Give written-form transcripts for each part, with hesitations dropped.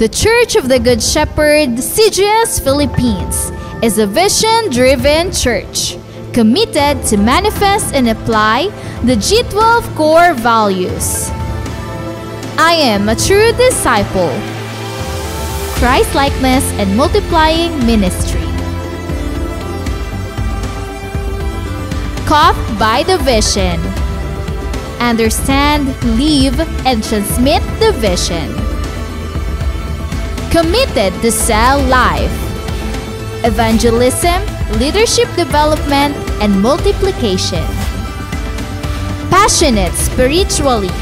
The Church of the Good Shepherd, CGS Philippines, is a vision-driven church committed to manifest and apply the G12 core values. I am a true disciple. Christ-likeness and multiplying ministry. Caught by the vision. Understand, live, and transmit the vision. Committed to sell life. Evangelism, leadership development, and multiplication. Passionate spiritually.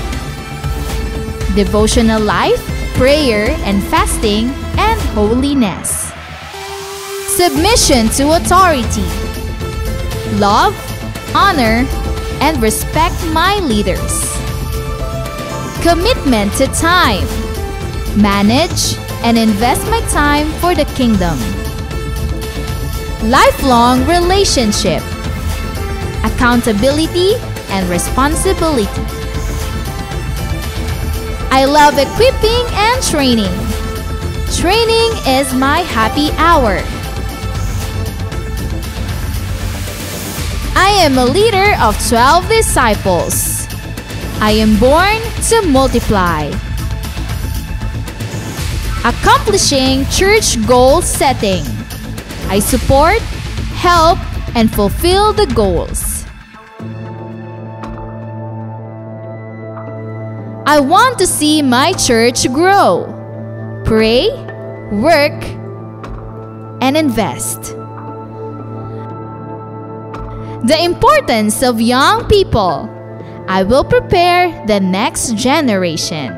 Devotional life, prayer and fasting, and holiness. Submission to authority. Love, honor, and respect my leaders. Commitment to time. Manage and invest my time for the kingdom. Lifelong relationship. Accountability and responsibility. I love equipping and training. Training is my happy hour. I am a leader of 12 disciples. I am born to multiply. Accomplishing church goal setting. I support, help, and fulfill the goals. I want to see my church grow. Pray, work, and invest. The importance of young people. I will prepare the next generation.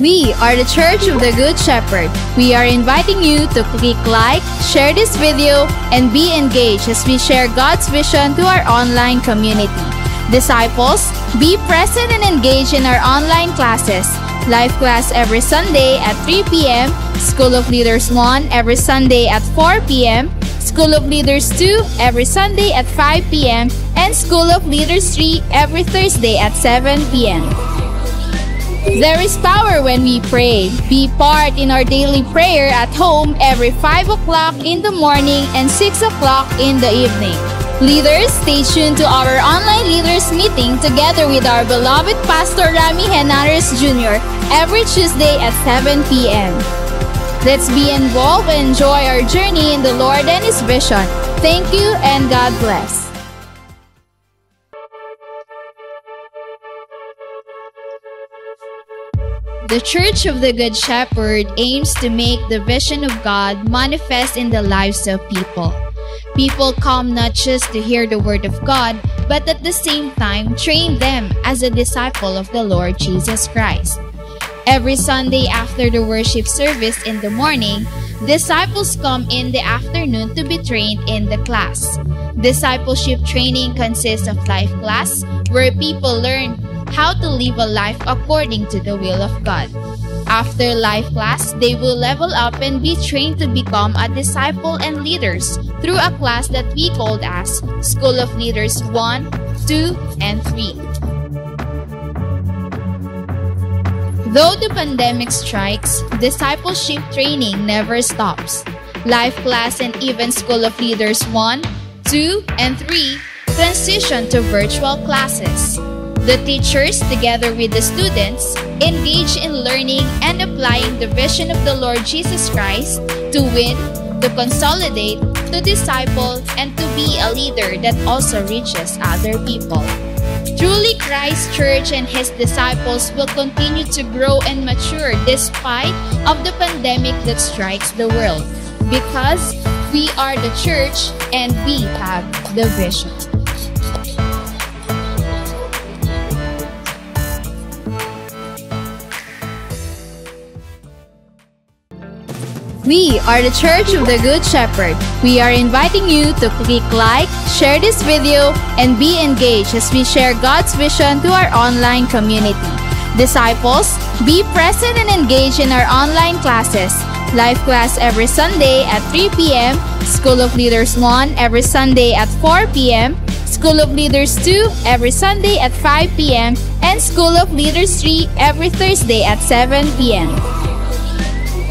We are the Church of the Good Shepherd. We are inviting you to click like, share this video, and be engaged as we share God's vision to our online community. Disciples, be present and engage in our online classes. Live class every Sunday at 3 p.m., School of Leaders 1 every Sunday at 4 p.m., School of Leaders 2 every Sunday at 5 p.m., and School of Leaders 3 every Thursday at 7 p.m. There is power when we pray. Be part in our daily prayer at home every 5 o'clock in the morning and 6 o'clock in the evening. Leaders, stay tuned to our online leaders meeting together with our beloved Pastor Rami Henares Jr. every Tuesday at 7 p.m. Let's be involved and enjoy our journey in the Lord and His vision. Thank you and God bless. The Church of the Good Shepherd aims to make the vision of God manifest in the lives of people. People come not just to hear the Word of God, but at the same time train them as a disciple of the Lord Jesus Christ. Every Sunday after the worship service in the morning, disciples come in the afternoon to be trained in the class. Discipleship training consists of life class, where people learn how to live a life according to the will of God. After life class, they will level up and be trained to become a disciple and leaders through a class that we called as School of Leaders 1, 2, and 3. Though the pandemic strikes, discipleship training never stops. Life class and even School of Leaders 1, 2, and 3 transition to virtual classes. The teachers, together with the students, engage in learning and applying the vision of the Lord Jesus Christ to win, to consolidate, to disciple, and to be a leader that also reaches other people. Truly, Christ Church and His disciples will continue to grow and mature despite of the pandemic that strikes the world, because we are the church and we have the vision. We are the Church of the Good Shepherd. We are inviting you to click like, share this video, and be engaged as we share God's vision to our online community. Disciples, be present and engage in our online classes. Life class every Sunday at 3 p.m., School of Leaders 1 every Sunday at 4 p.m., School of Leaders 2 every Sunday at 5 p.m., and School of Leaders 3 every Thursday at 7 p.m.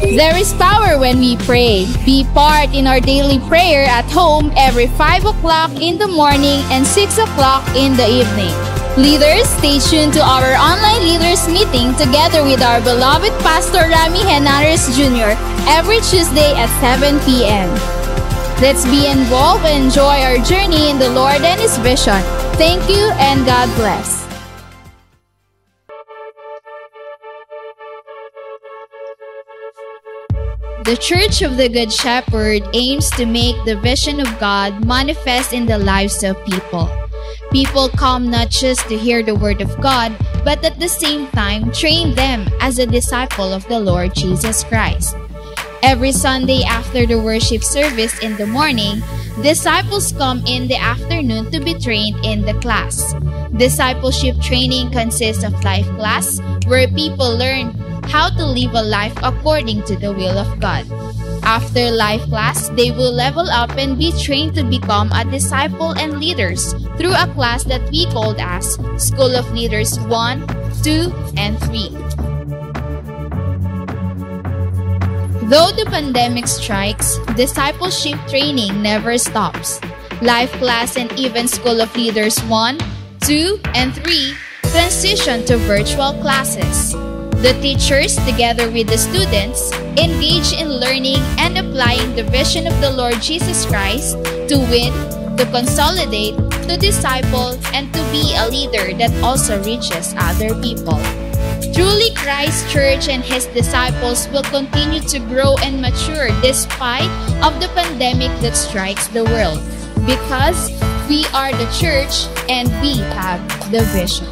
There is power when we pray. Be part in our daily prayer at home every 5 o'clock in the morning and 6 o'clock in the evening. Leaders, stay tuned to our online leaders meeting together with our beloved Pastor Rami Henares Jr. every Tuesday at 7 p.m. Let's be involved and enjoy our journey in the Lord and His vision. Thank you and God bless. The Church of the Good Shepherd aims to make the vision of God manifest in the lives of people. People come not just to hear the Word of God, but at the same time train them as a disciple of the Lord Jesus Christ. Every Sunday after the worship service in the morning, disciples come in the afternoon to be trained in the class. Discipleship training consists of life class, where people learn how to live a life according to the will of God. After life class, they will level up and be trained to become a disciple and leaders through a class that we called as School of Leaders 1, 2, and 3. Though the pandemic strikes, discipleship training never stops. Life class and even School of Leaders 1, 2, and 3 transition to virtual classes. The teachers, together with the students, engage in learning and applying the vision of the Lord Jesus Christ to win, to consolidate, to disciple, and to be a leader that also reaches other people. Truly, Christ Church and His disciples will continue to grow and mature despite of the pandemic that strikes the world, because we are the church and we have the vision.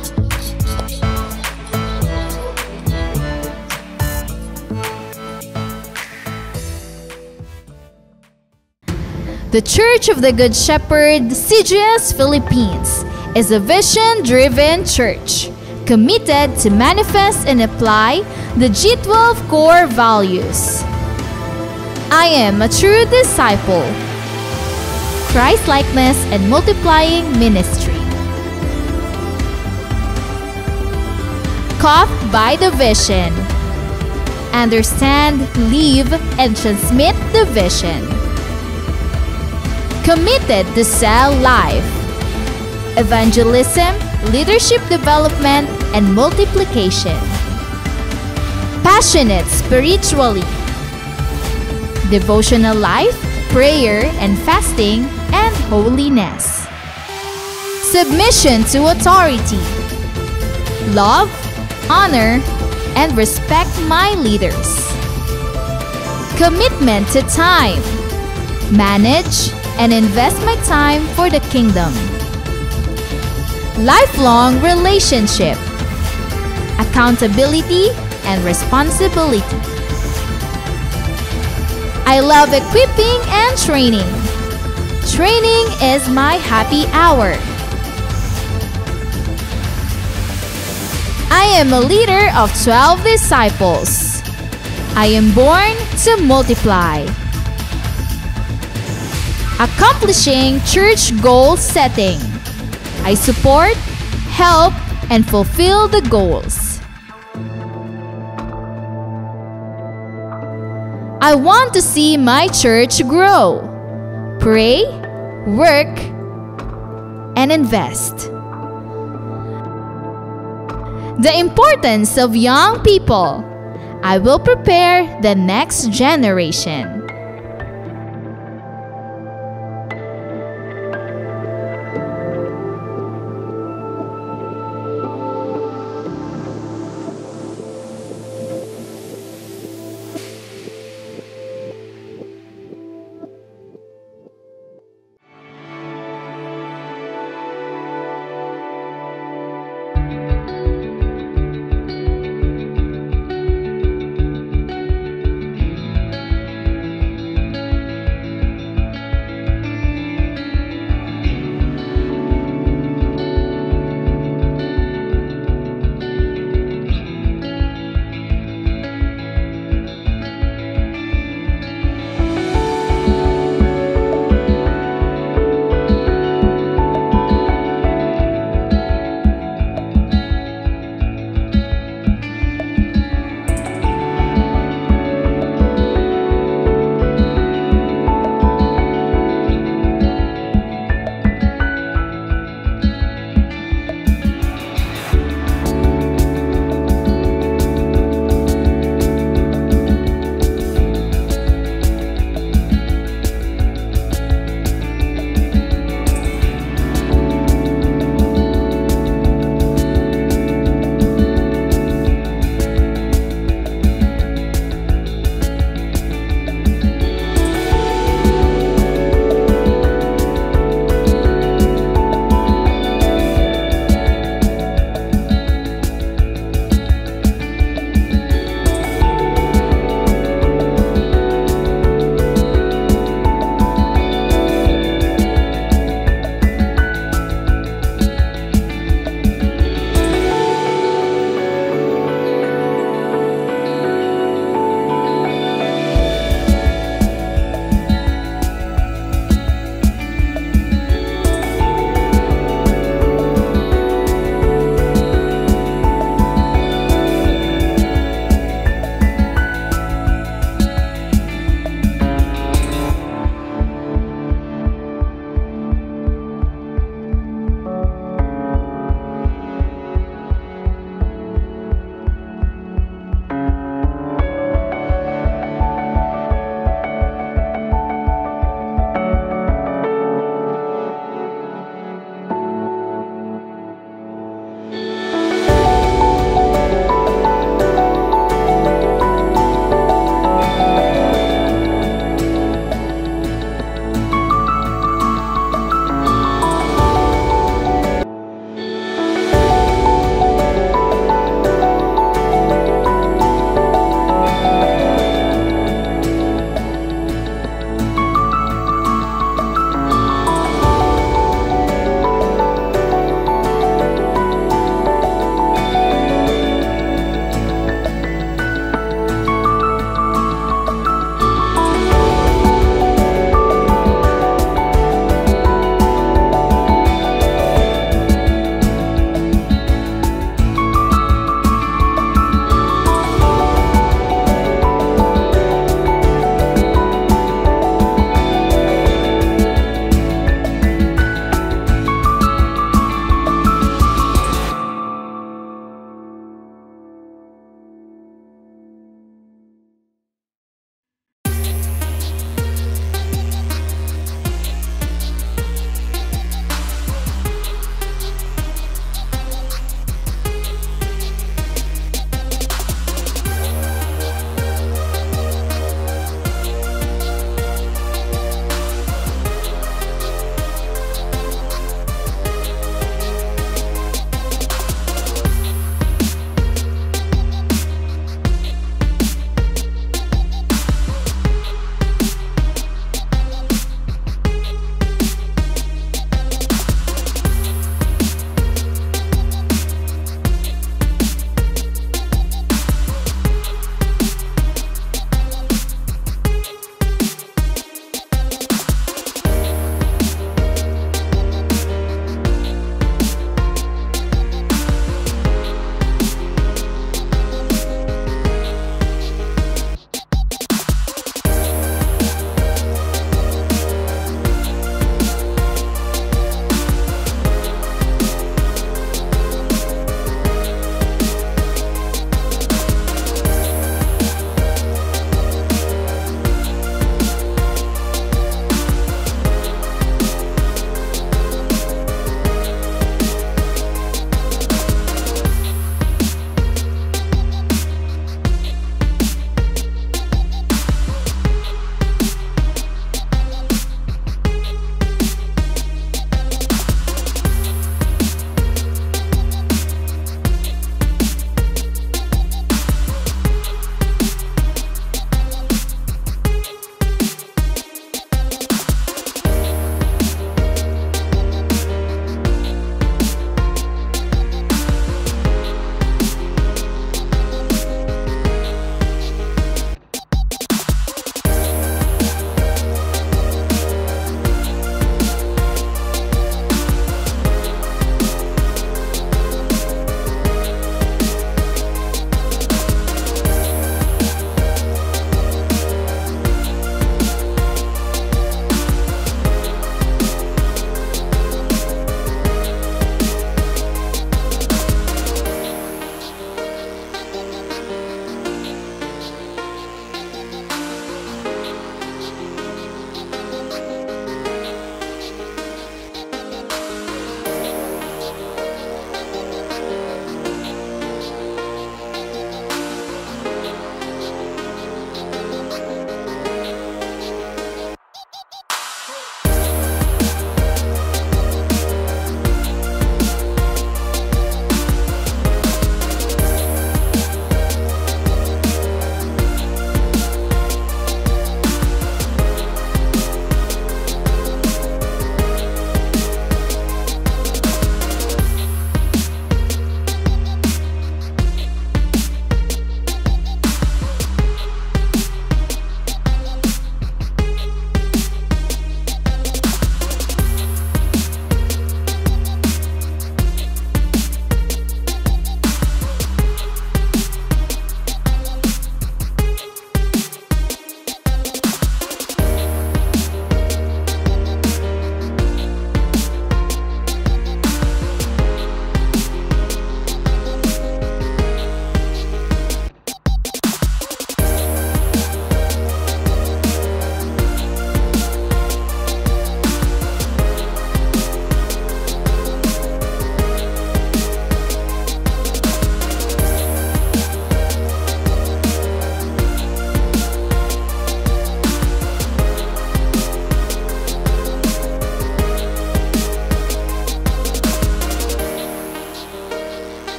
The Church of the Good Shepherd, CGS Philippines, is a vision-driven church committed to manifest and apply the G12 core values. I am a true disciple, Christ-likeness and multiplying ministry. Caught by the vision, understand, live, and transmit the vision. Committed to cell life, evangelism, leadership development, and multiplication. Passionate spiritually, devotional life, prayer and fasting, and holiness. Submission to authority, love, honor, and respect my leaders. Commitment to time, manage, and invest my time for the kingdom. Lifelong relationship, accountability, and responsibility. I love equipping and training. Training is my happy hour. I am a leader of 12 disciples. I am born to multiply. Accomplishing church goal setting. I support, help, and fulfill the goals. I want to see my church grow. Pray, work, and invest. The importance of young people. I will prepare the next generation.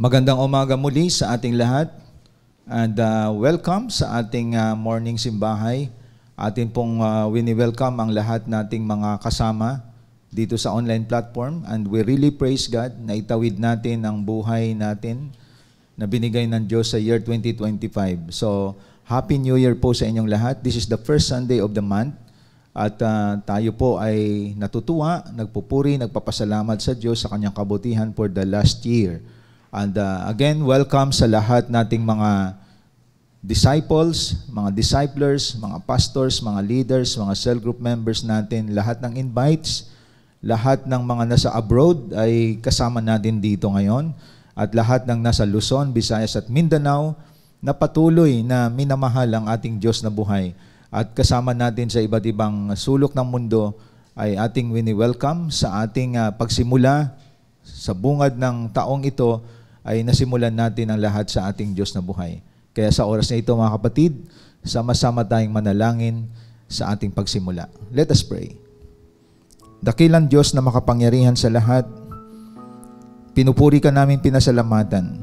Magandang umaga muli sa ating lahat and welcome sa ating morning simbahay. Atin pong wini-welcome ang lahat nating mga kasama dito sa online platform and we really praise God na itawid natin ang buhay natin na binigay ng Diyos sa year 2025. So, Happy New Year po sa inyong lahat. This is the first Sunday of the month. At tayo po ay natutuwa, nagpupuri, nagpapasalamat sa Diyos sa kanyang kabutihan for the last year. And again, welcome sa lahat nating mga disciples, mga disciplers, mga pastors, mga leaders, mga cell group members natin, lahat ng invites, lahat ng mga nasa abroad ay kasama natin dito ngayon. At lahat ng nasa Luzon, Visayas at Mindanao na patuloy na minamahal ang ating Diyos na buhay. At kasama natin sa iba't ibang sulok ng mundo ay ating wini-welcome sa ating pagsimula sa bungad ng taong ito ay nasimulan natin ang lahat sa ating Diyos na buhay. Kaya sa oras na ito mga kapatid, sama-sama tayong manalangin sa ating pagsimula. Let us pray. Dakilang Diyos na makapangyarihan sa lahat, pinupuri ka namin pinasalamatan.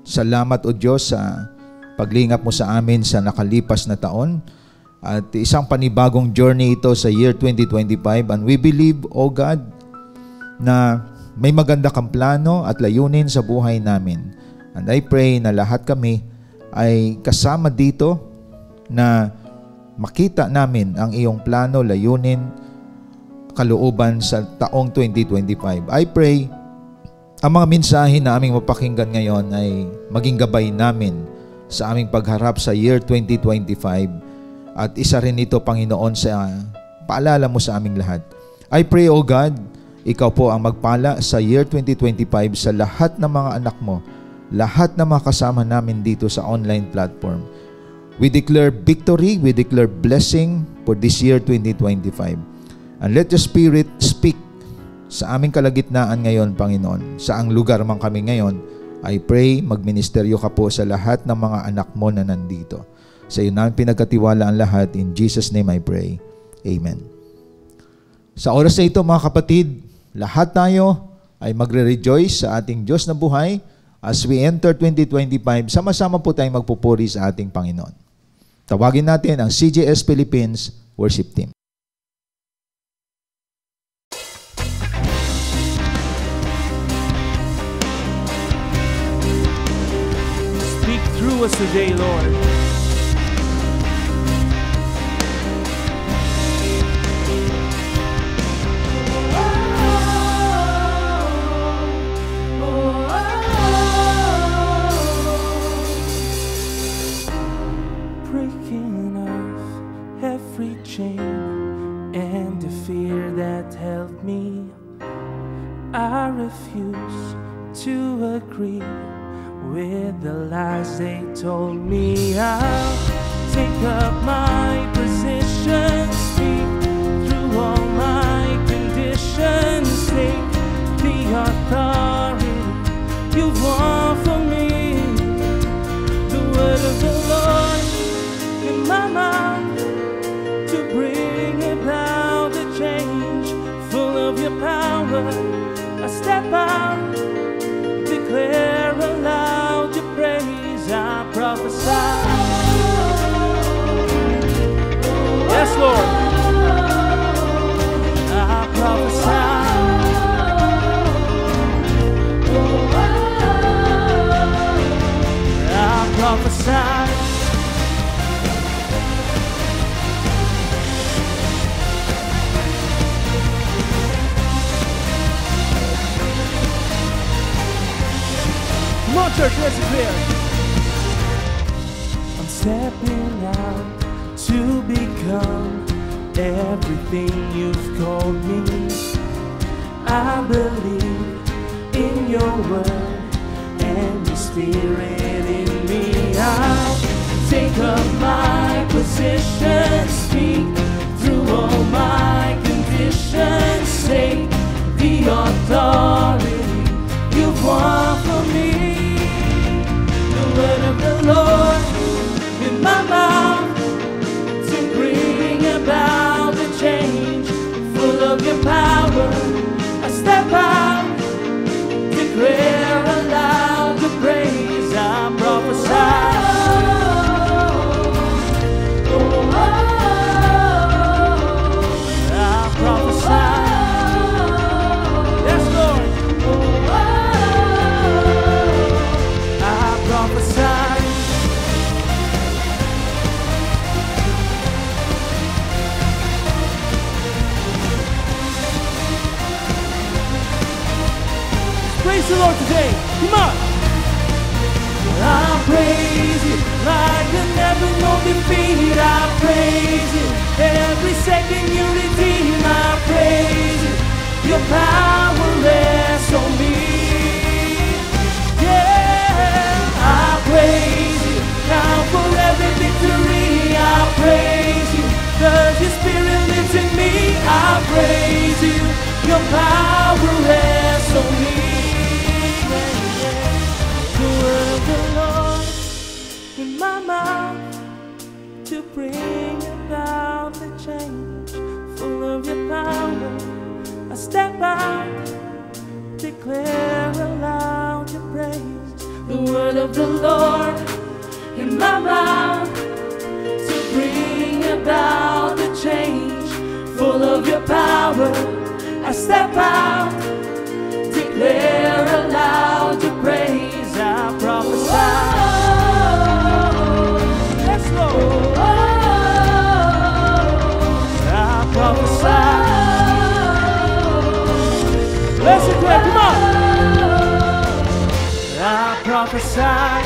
Salamat o Diyos sa paglingap mo sa amin sa nakalipas na taon. At isang panibagong journey ito sa year 2025 and we believe, O God, na may maganda kang plano at layunin sa buhay namin. And I pray na lahat kami ay kasama dito na makita namin ang iyong plano, layunin, kalooban sa taong 2025. I pray ang mga mensahe na aming mapakinggan ngayon ay maging gabay namin sa aming pagharap sa year 2025. At isa rin ito, Panginoon, sa paalala mo sa aming lahat. I pray, O God, ikaw po ang magpala sa year 2025 sa lahat ng mga anak mo, lahat ng mga kasama namin dito sa online platform. We declare victory, we declare blessing for this year 2025. And let your Spirit speak sa aming kalagitnaan ngayon, Panginoon. Saang lugar man kami ngayon, I pray magministeryo ka po sa lahat ng mga anak mo na nandito. Sa iyo namin pinagkatiwala ang lahat. In Jesus' name I pray. Amen. Sa oras na ito mga kapatid, lahat tayo ay magre-rejoice sa ating Diyos na buhay as we enter 2025. Sama-sama po tayong magpupuri sa ating Panginoon. Tawagin natin ang CJS Philippines Worship Team. Speak through us today, Lord. And the fear that held me, I refuse to agree with the lies they told me. I'll take up my position, speak through all my conditions, take the authority you've won for me. The word of the Lord in my mouth, bring about the change, full of your power. I step out, declare aloud your praise. I prophesy. Yes, Lord. I prophesy. I prophesy. Come on, church, let's declare. I'm stepping out to become everything you've called me. I believe in your word and your spirit in me. I'll take up my position, speak through all my conditions, take the authority you've won for me. Word of the Lord in my mouth to bring about the change, full of your power. I step out, declare aloud praise the Lord today. Come on. I praise you like I never known defeat. I praise you every second you redeem. I praise you, your power rests on me. Yeah, I praise you now for every victory. I praise you 'cause your spirit lives in me. I praise you, your power rests on me. The word of the Lord in my mouth to bring about the change. Full of your power, I step out, declare aloud your praise. The word of the Lord in my mouth to bring about the change. Full of your power, I step out, declare aloud your praise. I prophesy. Yes, Lord. I prophesy. Let's declare, come on. I prophesy.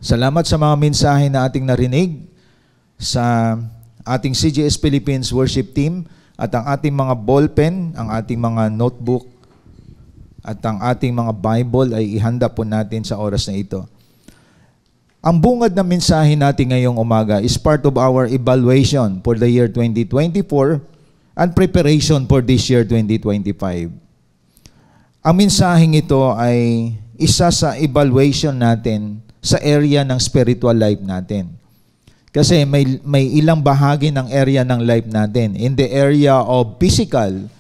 Salamat sa mga mensahe na ating narinig sa ating CGS Philippines worship team at ang ating mga ballpen, ang ating mga notebook at ang ating mga Bible ay ihanda po natin sa oras na ito. Ang bungad ng mensahe natin ngayong umaga is part of our evaluation for the year 2024 and preparation for this year 2025. Ang mensaheng ito ay isa sa evaluation natin sa area ng spiritual life natin. Kasi may ilang bahagi ng area ng life natin. In the area of physical,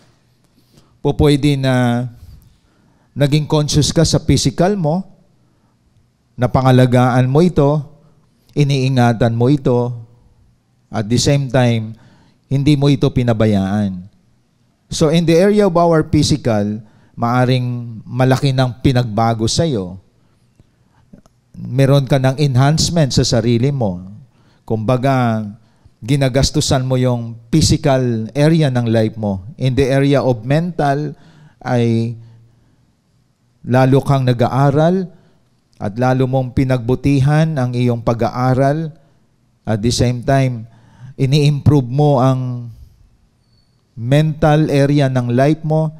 po pwede na naging conscious ka sa physical mo, napangalagaan mo ito, iniingatan mo ito, at the same time, hindi mo ito pinabayaan. So in the area of our physical, maaring malaki ng pinagbago sa iyo. Meron ka ng enhancement sa sarili mo. Kumbaga, ginagastusan mo yung physical area ng life mo. In the area of mental, ay lalo kang nag-aaral at lalo mong pinagbutihan ang iyong pag-aaral. At the same time, ini-improve mo ang mental area ng life mo.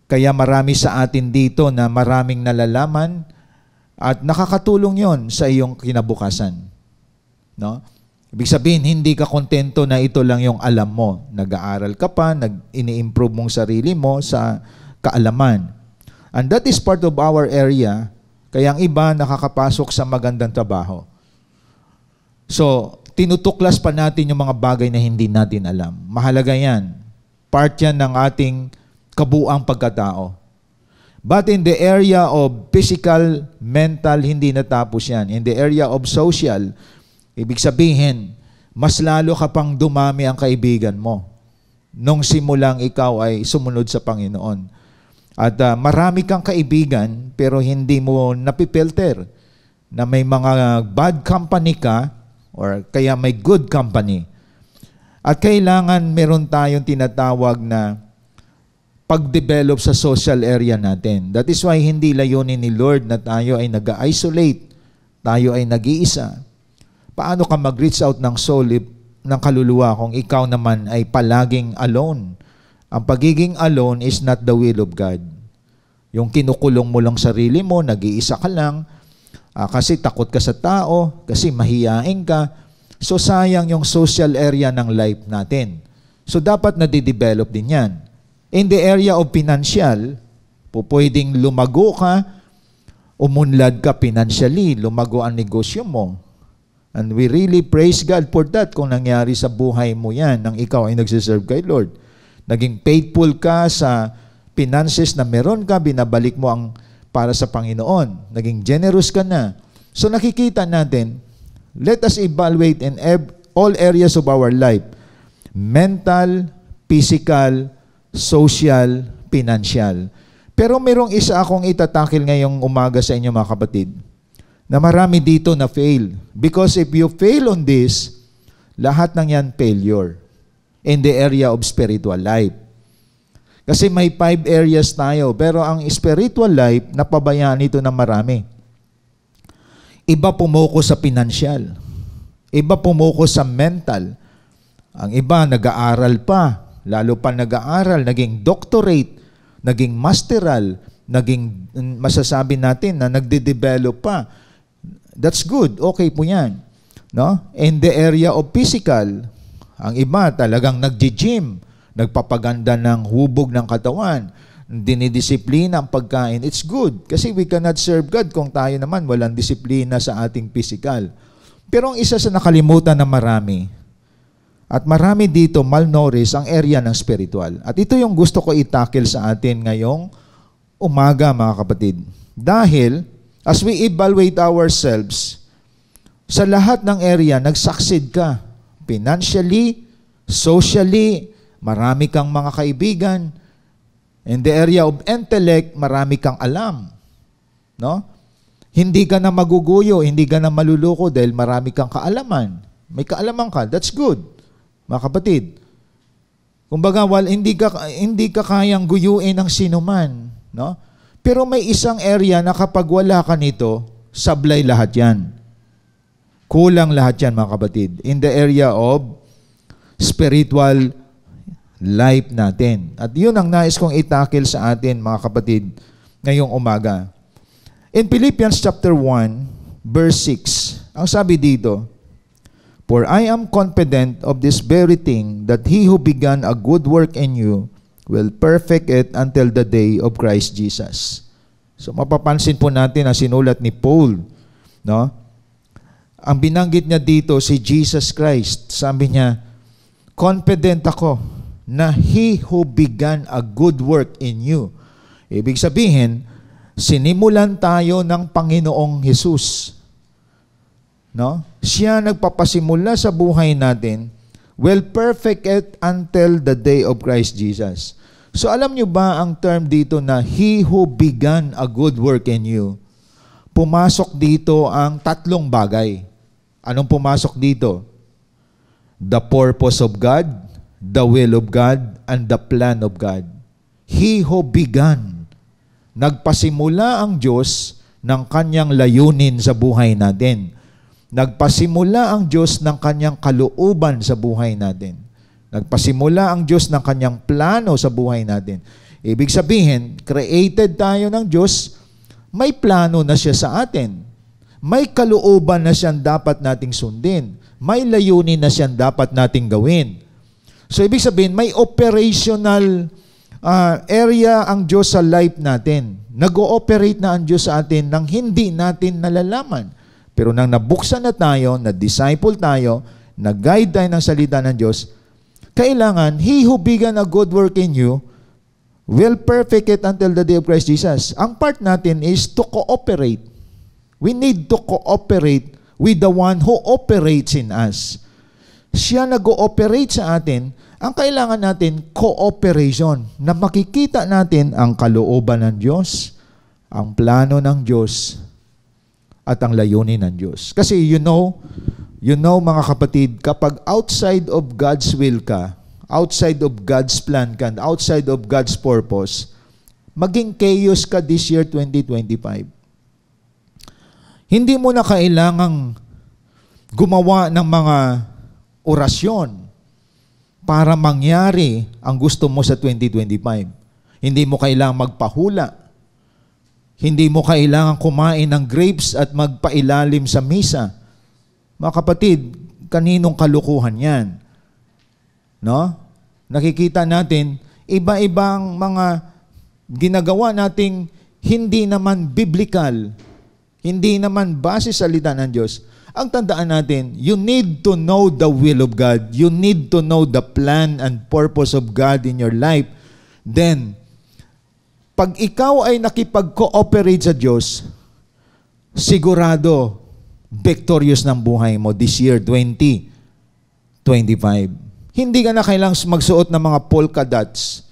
Kaya marami sa atin dito na maraming nalalaman at nakakatulong yon sa iyong kinabukasan. No? Ibig sabihin, hindi ka kontento na ito lang yung alam mo. Nag-aaral ka pa, ini-improve mong sarili mo sa kaalaman. And that is part of our area, kaya ang iba nakakapasok sa magandang trabaho. So, tinutuklas pa natin yung mga bagay na hindi natin alam. Mahalaga yan. Part yan ng ating kabuuang pagkatao. But in the area of physical, mental, hindi natapos yan. In the area of social, ibig sabihin, mas lalo ka pang dumami ang kaibigan mo nung simulang ikaw ay sumunod sa Panginoon. At marami kang kaibigan pero hindi mo napipilter na may mga bad company ka or kaya may good company. At kailangan meron tayong tinatawag na pag-develop sa social area natin. That is why hindi layunin ni Lord na tayo ay nag-isolate, tayo ay nag-iisa. Paano ka mag-reach out ng soul ng kaluluwa kung ikaw naman ay palaging alone? Ang pagiging alone is not the will of God. Yung kinukulong mo lang sarili mo, nag-iisa ka lang, kasi takot ka sa tao, kasi mahiyain ka. So sayang yung social area ng life natin. So dapat na-develop din yan. In the area of financial, pwedeng lumago ka, umunlad ka financially, lumago ang negosyo mo. And we really praise God for that kung nangyari sa buhay mo yan nang ikaw ay nagsiserve kay Lord. Naging faithful ka sa finances na meron ka, binabalik mo ang para sa Panginoon. Naging generous ka na. So nakikita natin, let us evaluate in all areas of our life. Mental, physical, social, financial. Pero merong isa akong itatakil ngayong umaga sa inyo mga kapatid, na marami dito na fail. Because if you fail on this, lahat ng yan failure in the area of spiritual life. Kasi may 5 areas tayo, pero ang spiritual life, napabayaan ito ng marami. Iba pumuko sa financial. Iba pumuko sa mental. Ang iba nag-aaral pa, lalo pa nag-aaral, naging doctorate, naging masteral, naging masasabi natin na nagde-develop pa. That's good, okay po yan. No? In the area of physical, ang iba talagang nagji-gym, nagpapaganda ng hubog ng katawan, dinidisiplina ang pagkain. It's good kasi we cannot serve God kung tayo naman walang disiplina sa ating physical. Pero ang isa sa nakalimutan na marami, at marami dito malnourished ang area ng spiritual. At ito yung gusto ko itakil sa atin ngayong umaga mga kapatid. Dahil as we evaluate ourselves, sa lahat ng area, nag-succeed ka. Financially, socially, marami kang mga kaibigan. In the area of intellect, marami kang alam. No? Hindi ka na maguguyo, hindi ka na maluluko dahil marami kang kaalaman. May kaalaman ka, that's good. Mga kapatid. Kumbaga, hindi ka kayang guyuin ng sinuman. No? Pero may isang area na kapag wala ka nito, sablay lahat yan. Kulang lahat yan mga kapatid. In the area of spiritual life natin. At yun ang nais kong itakil sa atin, mga kapatid, ngayong umaga. In Philippians chapter 1, verse 6, ang sabi dito, "For I am confident of this very thing, that he who began a good work in you will perfect it until the day of Christ Jesus." So mapapansin po natin ang sinulat ni Paul, no? Ang binanggit niya dito si Jesus Christ. Sabi niya, confident ako na he who began a good work in you. Ibig sabihin, sinimulan tayo ng Panginoong Hesus. No? Siya nagpapasimula sa buhay natin, will perfect it until the day of Christ Jesus. So alam nyo ba ang term dito na he who began a good work in you? Pumasok dito ang 3 bagay. Anong pumasok dito? The purpose of God, the will of God, and the plan of God. He who began. Nagpasimula ang Diyos ng kanyang layunin sa buhay natin. Nagpasimula ang Diyos ng kanyang kalooban sa buhay natin. Nagpasimula ang Diyos ng kanyang plano sa buhay natin. Ibig sabihin, created tayo ng Diyos, may plano na siya sa atin. May kalooban na siyang dapat nating sundin. May layunin na siyang dapat nating gawin. So, ibig sabihin, may operational area ang Diyos sa life natin. Nag-ooperate na ang Diyos sa atin nang hindi natin nalalaman. Pero nang nabuksan na tayo, na-disciple tayo, nag-guide tayo ng salita ng Diyos, kailangan, he who began a good work in you will perfect it until the day of Christ Jesus. Ang part natin is to cooperate. We need to cooperate with the one who operates in us. Siya nag-ooperate sa atin. Ang kailangan natin, cooperation, na makikita natin ang kalooban ng Diyos, ang plano ng Diyos, at ang layunin ng Diyos. Kasi you know mga kapatid, kapag outside of God's will ka, outside of God's plan ka, outside of God's purpose, maging chaos ka this year 2025. Hindi mo na kailangang gumawa ng mga orasyon para mangyari ang gusto mo sa 2025. Hindi mo kailangang magpahula. Hindi mo kailangang kumain ng grapes at magpailalim sa misa. Mga kapatid, kaninong kalukuhan yan? No? Nakikita natin, iba-ibang mga ginagawa nating hindi naman biblical, hindi naman base sa salita ng Diyos. Ang tandaan natin, you need to know the will of God. You need to know the plan and purpose of God in your life. Then, pag ikaw ay nakipag-cooperate sa Diyos, sigurado, victorious ng buhay mo this year, 2025. Hindi ka na kailangang magsuot ng mga polka dots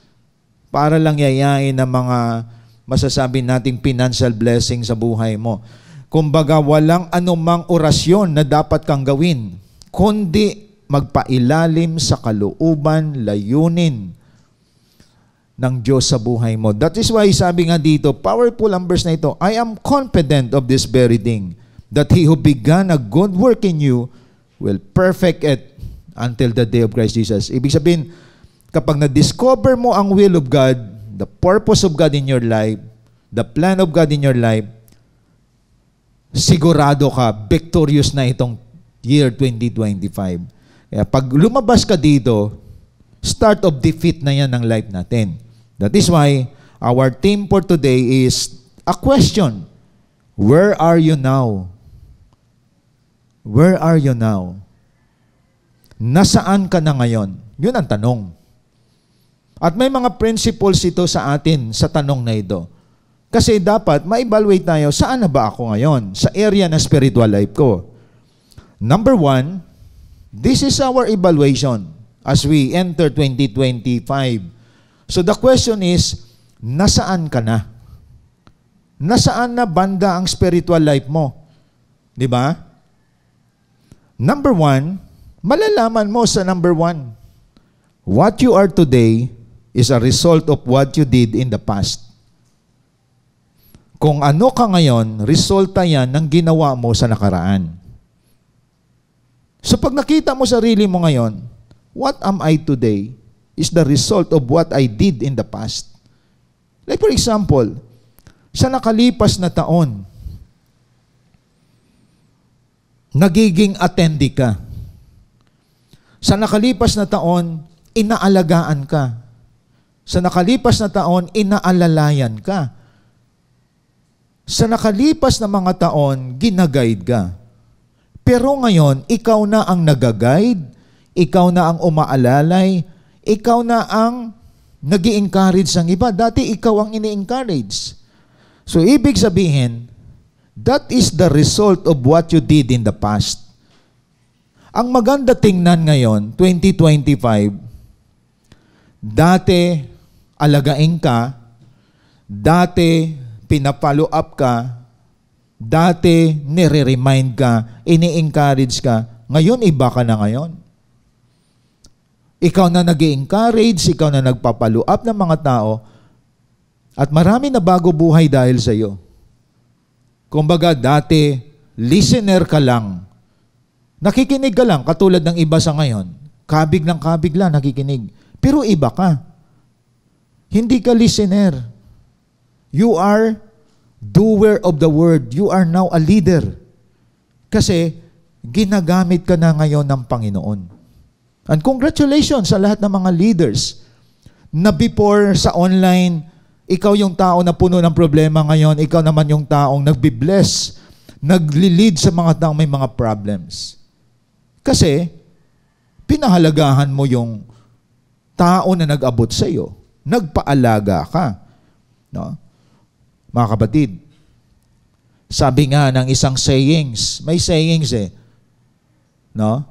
para lang yayain ng mga masasabi nating financial blessing sa buhay mo. Kumbaga, walang anumang orasyon na dapat kang gawin, kundi magpailalim sa kalooban, layunin ng Diyos sa buhay mo. That is why sabi nga dito, powerful ang verse na ito, I am confident of this very thing, that He who began a good work in you will perfect it until the day of Christ Jesus. Ibig sabihin, kapag na-discover mo ang will of God, the purpose of God in your life, the plan of God in your life, sigurado ka, victorious na itong year 2025. Kaya pag lumabas ka dito, start of defeat na yan ng life natin. That is why our theme for today is a question. Where are you now? Where are you now? Nasaan ka na ngayon? Yun ang tanong. At may mga principles ito sa atin sa tanong na ito. Kasi dapat ma-evaluate tayo, saan na ba ako ngayon? Sa area ng spiritual life ko. Number 1, this is our evaluation as we enter 2025. So the question is, nasaan ka na? Nasaan na banda ang spiritual life mo? Di ba? Number 1, malalaman mo sa number 1. What you are today is a result of what you did in the past. Kung ano ka ngayon, resulta yan ng ginawa mo sa nakaraan. So pag nakita mo sarili mo ngayon, what am I today is the result of what I did in the past. Like for example, sa nakalipas na taon, nagiging attendee ka. Sa nakalipas na taon, inaalagaan ka. Sa nakalipas na taon, inaalalayan ka. Sa nakalipas na mga taon, ginaguide ka. Pero ngayon, ikaw na ang nagaguide, ikaw na ang umaalalay, ikaw na ang nag-i-encourage ng iba. Dati ikaw ang ini-encourage. So, ibig sabihin, that is the result of what you did in the past. Ang maganda tingnan ngayon, 2025, dati alagain ka, dati pinapollow up ka, dati nire-remind ka, ini-encourage ka, ngayon iba ka na ngayon. Ikaw na nag-i-encourage, ikaw na nagpapollow up ng mga tao, at marami na bago buhay dahil sa iyo. Kumbaga dati, listener ka lang, nakikinig ka lang, katulad ng iba sa ngayon, kabig lang nakikinig, pero iba ka. Hindi ka listener. You are doer of the word. You are now a leader. Kasi ginagamit ka na ngayon ng Panginoon. And congratulations sa lahat ng mga leaders na before sa online, ikaw yung tao na puno ng problema ngayon, ikaw naman yung taong nagbi-bless, nagli-lead sa mga taong may mga problems. Kasi pinahalagahan mo yung tao na nag-abot sa iyo. Nagpaalaga ka. No? Mga kapatid, sabi nga ng isang sayings, may sayings no?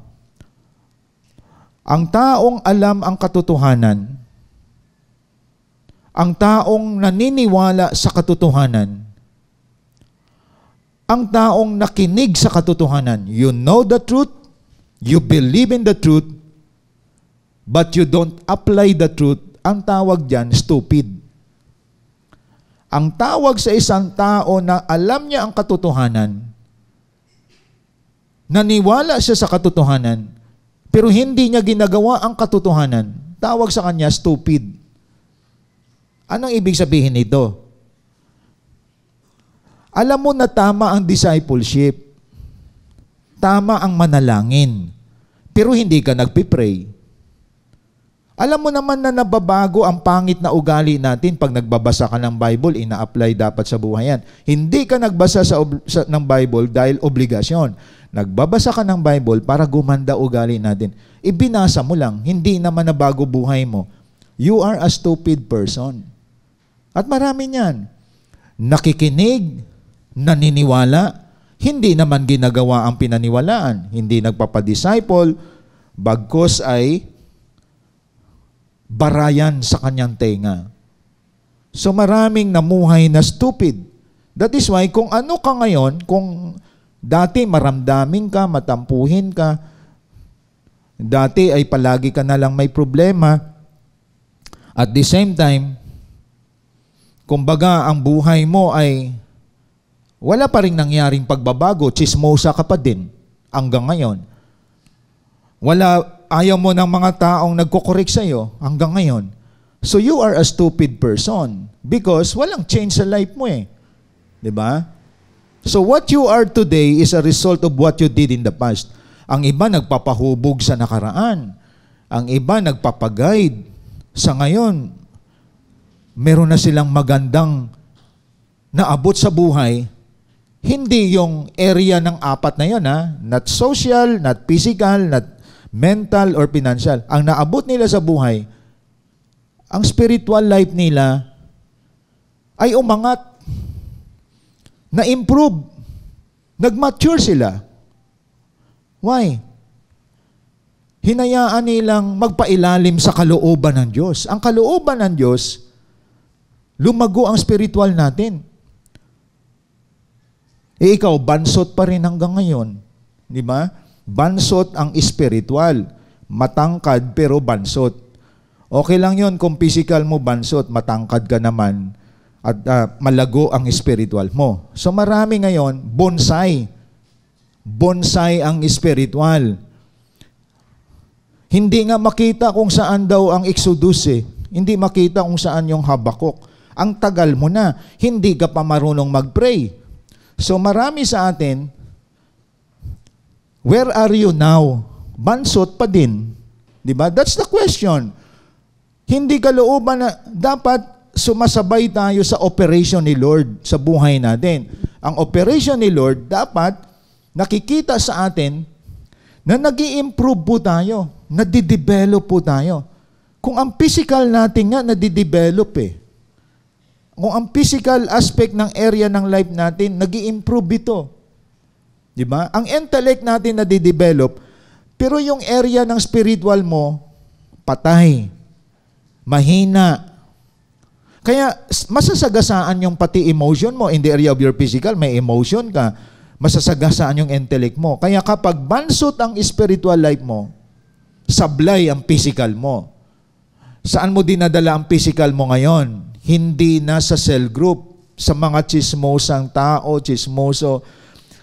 Ang taong alam ang katotohanan, ang taong naniniwala sa katotohanan, ang taong nakinig sa katotohanan, you know the truth, you believe in the truth, but you don't apply the truth, ang tawag dyan, stupid. Ang tawag sa isang tao na alam niya ang katotohanan, naniwala siya sa katotohanan, pero hindi niya ginagawa ang katotohanan, tawag sa kanya stupid. Anong ibig sabihin nito? Alam mo na tama ang discipleship, tama ang manalangin, pero hindi ka nagpipray. Alam mo naman na nababago ang pangit na ugali natin pag nagbabasa ka ng Bible, ina-apply dapat sa buhay yan. Hindi ka nagbasa ng Bible dahil obligasyon. Nagbabasa ka ng Bible para gumanda ugali natin. Ibinasa mo lang, hindi naman nabago buhay mo. You are a stupid person. At marami niyan. Nakikinig, naniniwala, hindi naman ginagawa ang pinaniwalaan. Hindi nagpapadisciple, bagkos ay barayan sa kanyang tenga. So maraming namuhay na stupid. That is why kung ano ka ngayon, kung dati maramdamin ka, matampuhin ka, dati ay palagi ka na lang may problema, at the same time, kumbaga ang buhay mo ay wala pa rin nangyaring pagbabago, chismosa ka pa din hanggang ngayon. Ayaw mo ng mga taong nagkokorek sa'yo hanggang ngayon. So you are a stupid person because walang change sa life mo eh. Diba? So what you are today is a result of what you did in the past. Ang iba nagpapahubog sa nakaraan. Ang iba nagpapaguide. Sa ngayon, meron na silang magandang naabot sa buhay. Hindi yung area ng apat na yun, ha? Not social, not physical, not mental or financial. Ang naabot nila sa buhay, ang spiritual life nila ay umangat, na-improve, nag-mature sila. Why? Hinayaan nilang magpailalim sa kalooban ng Diyos. Ang kalooban ng Diyos, lumago ang spiritual natin. Ikaw, bansot pa rin hanggang ngayon. Di ba? Bansot ang spiritual. Matangkad pero bansot. Okay lang yon kung physical mo bansot, matangkad ka naman at malago ang spiritual mo. So marami ngayon, bonsai. Bonsai ang spiritual. Hindi nga makita kung saan daw ang Exodus eh. Hindi makita kung saan yung Habakuk. Ang tagal mo na, hindi ka pa marunong mag-pray. So marami sa atin, where are you now? Bansot pa din. Diba? That's the question. Hindi kalooban na dapat sumasabay tayo sa operation ni Lord sa buhay natin. Ang operation ni Lord dapat nakikita sa atin na nag-i-improve po tayo, nadidevelop po tayo. Kung ang physical natin nga nadidevelop eh. Kung ang physical aspect ng area ng life natin, nag-i-improve ito. Diba? Ang intellect natin nadidevelop, pero yung area ng spiritual mo, patay, mahina. Kaya masasagasaan yung pati emotion mo. In the area of your physical, may emotion ka. Masasagasaan yung intellect mo. Kaya kapag bansot ang spiritual life mo, sablay ang physical mo. Saan mo dinadala ang physical mo ngayon? Hindi na sa cell group, sa mga chismosang tao, chismoso,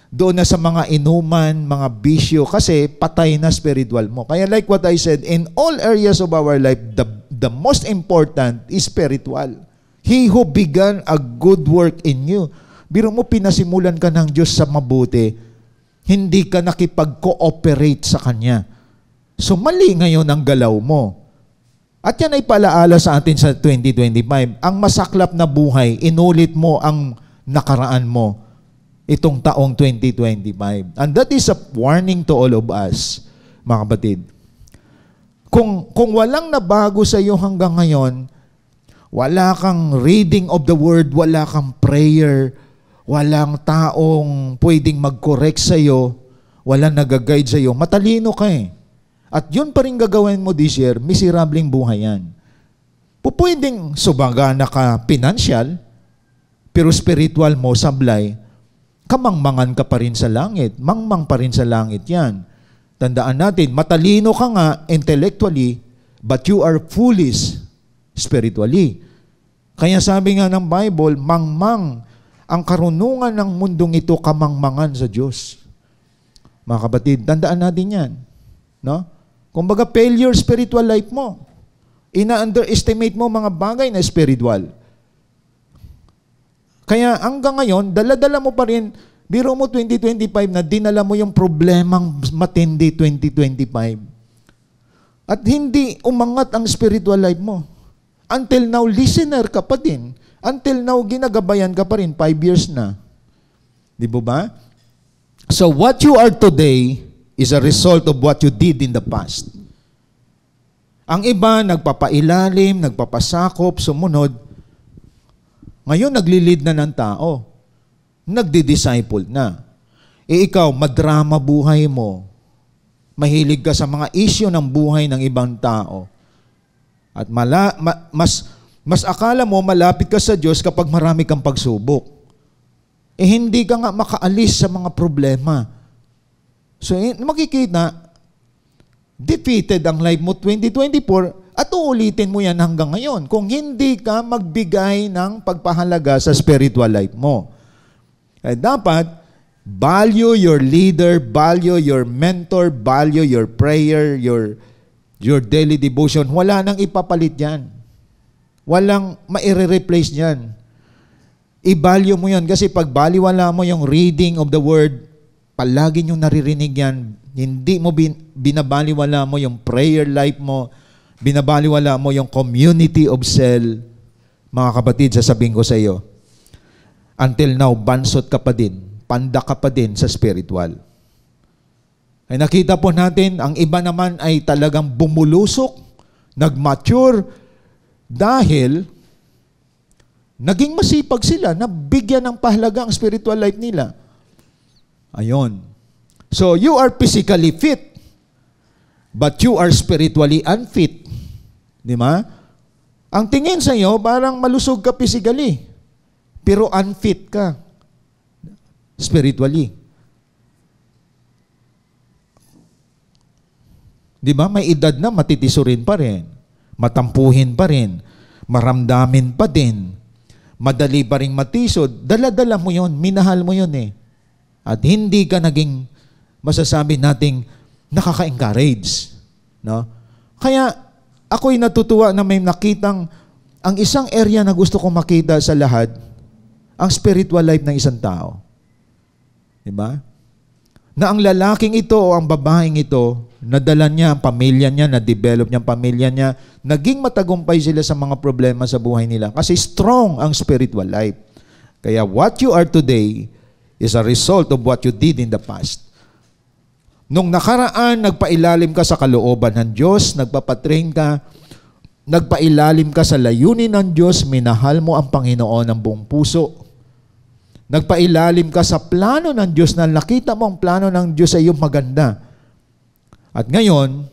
doon na sa mga inuman, mga bisyo, kasi patay na spiritual mo. Kaya like what I said, in all areas of our life, the most important is spiritual. He who began a good work in you. Biro mo, pinasimulan ka ng Diyos sa mabuti, hindi ka nakipag-cooperate sa Kanya. So mali ngayon ang galaw mo. At yan ay palaala sa atin sa 2025. Ang masaklap na buhay, inulit mo ang nakaraan mo itong taong 2025. And that is a warning to all of us, mga kapatid. Kung walang nabago sa iyo hanggang ngayon, wala kang reading of the word, wala kang prayer, walang taong pwedeng mag-correct sa iyo, walang nag-guide sa iyo, matalino ka eh. At yun pa rin gagawin mo this year, miserabling buhay yan. Pwedeng subagana ka financial, pero spiritual mo sablay, kamangmangan ka pa rin sa langit. Mangmang pa rin sa langit yan. Tandaan natin, matalino ka nga intellectually, but you are foolish spiritually. Kaya sabi nga ng Bible, mangmang ang karunungan ng mundong ito kamangmangan sa Diyos. Mga kapatid, tandaan natin yan. No? Kumbaga, failure spiritual life mo. Ina-underestimate mo mga bagay na spiritual. Kaya hanggang ngayon, dala-dala mo pa rin, biro mo 2025 na dinala mo yung problemang matindi 2025. At hindi umangat ang spiritual life mo. Until now, listener ka pa din. Until now, ginagabayan ka pa rin. 5 years na. Di ba? So what you are today is a result of what you did in the past. Ang iba, nagpapailalim, nagpapasakop, sumunod. Ngayon, naglilid na ng tao. Nagdi-disciple na. Ikaw, madrama buhay mo. Mahilig ka sa mga issue ng buhay ng ibang tao. At mas akala mo malapit ka sa Diyos kapag marami kang pagsubok. Hindi ka nga makaalis sa mga problema. So, makikita, defeated ang life mo 2024 at uulitin mo yan hanggang ngayon kung hindi ka magbigay ng pagpahalaga sa spiritual life mo. Dapat, value your leader, value your mentor, value your prayer, your daily devotion. Wala nang ipapalit yan. Walang maire-replace yan. I-value mo yan kasi pag baliwala mo yung reading of the word, palagi nyo naririnig yan. Hindi mo binabaliwala mo yung prayer life mo, binabaliwala mo yung community of cell. Mga kapatid, sasabihin ko sa iyo, until now, bansot ka pa din, panda ka pa din sa spiritual. Ay nakita po natin, ang iba naman ay talagang bumulusok, nag-mature, dahil naging masipag sila, nabigyan ng pahalaga ang spiritual life nila. Ayon. So, you are physically fit, but you are spiritually unfit. Di ba? Ang tingin sa iyo, parang malusog ka physically, pero unfit ka spiritually. Di ba? May edad na, matitisurin pa rin, matampuhin pa rin, maramdamin pa din, madali pa rin matisod, dala-dala mo yun, minahal mo yun eh. At hindi ka naging, masasabi nating, nakaka-encourage. No? Kaya, ako'y natutuwa na may nakitang, ang isang area na gusto kong makita sa lahat, ang spiritual life ng isang tao. Diba? Na ang lalaking ito o ang babaeng ito, nadala niya ang pamilya niya, na-develop niya ang pamilya niya, naging matagumpay sila sa mga problema sa buhay nila. Kasi strong ang spiritual life. Kaya what you are today is a result of what you did in the past. Nung nakaraan, nagpailalim ka sa kalooban ng Diyos, nagpapatrain ka, nagpailalim ka sa layunin ng Diyos, minahal mo ang Panginoon ng buong puso. Nagpailalim ka sa plano ng Diyos na nakita mo ang plano ng Diyos ay yung maganda. At ngayon,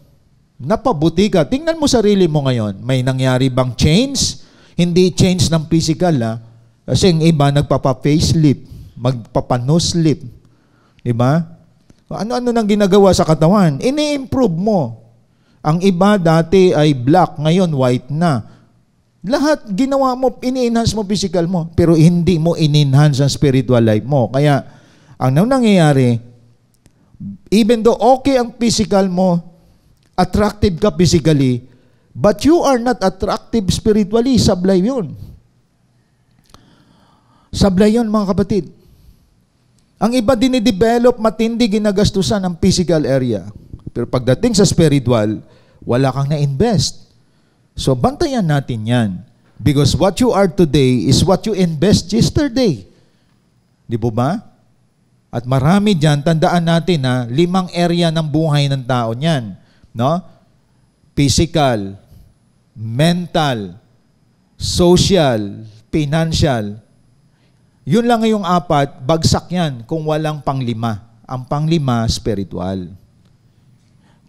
napabuti ka. Tingnan mo sarili mo ngayon. May nangyari bang change? Hindi change ng physical, ha? Kasi yung iba, nagpapa-facelift, magpapa-nose-lift. Diba? Ano-ano nang ginagawa sa katawan? Ini-improve mo. Ang iba dati ay black, ngayon white na. Lahat ginawa mo, ini-enhance mo physical mo, pero hindi mo in-enhance ang spiritual life mo. Kaya, ang nangyayari, even though okay ang physical mo, attractive ka physically, but you are not attractive spiritually, sablay yun. Sablay yun, mga kapatid. Ang iba dinidevelop, matindi ginagastusan ang physical area. Pero pagdating sa spiritual, wala kang na-invest. So, bantayan natin yan. Because what you are today is what you invest yesterday. Di po ba? At marami dyan, tandaan natin na 5 area ng buhay ng tao niyan. No? Physical, mental, social, financial. Yun lang yung 4, bagsak yan kung walang pang-5. Ang pang-5, spiritual.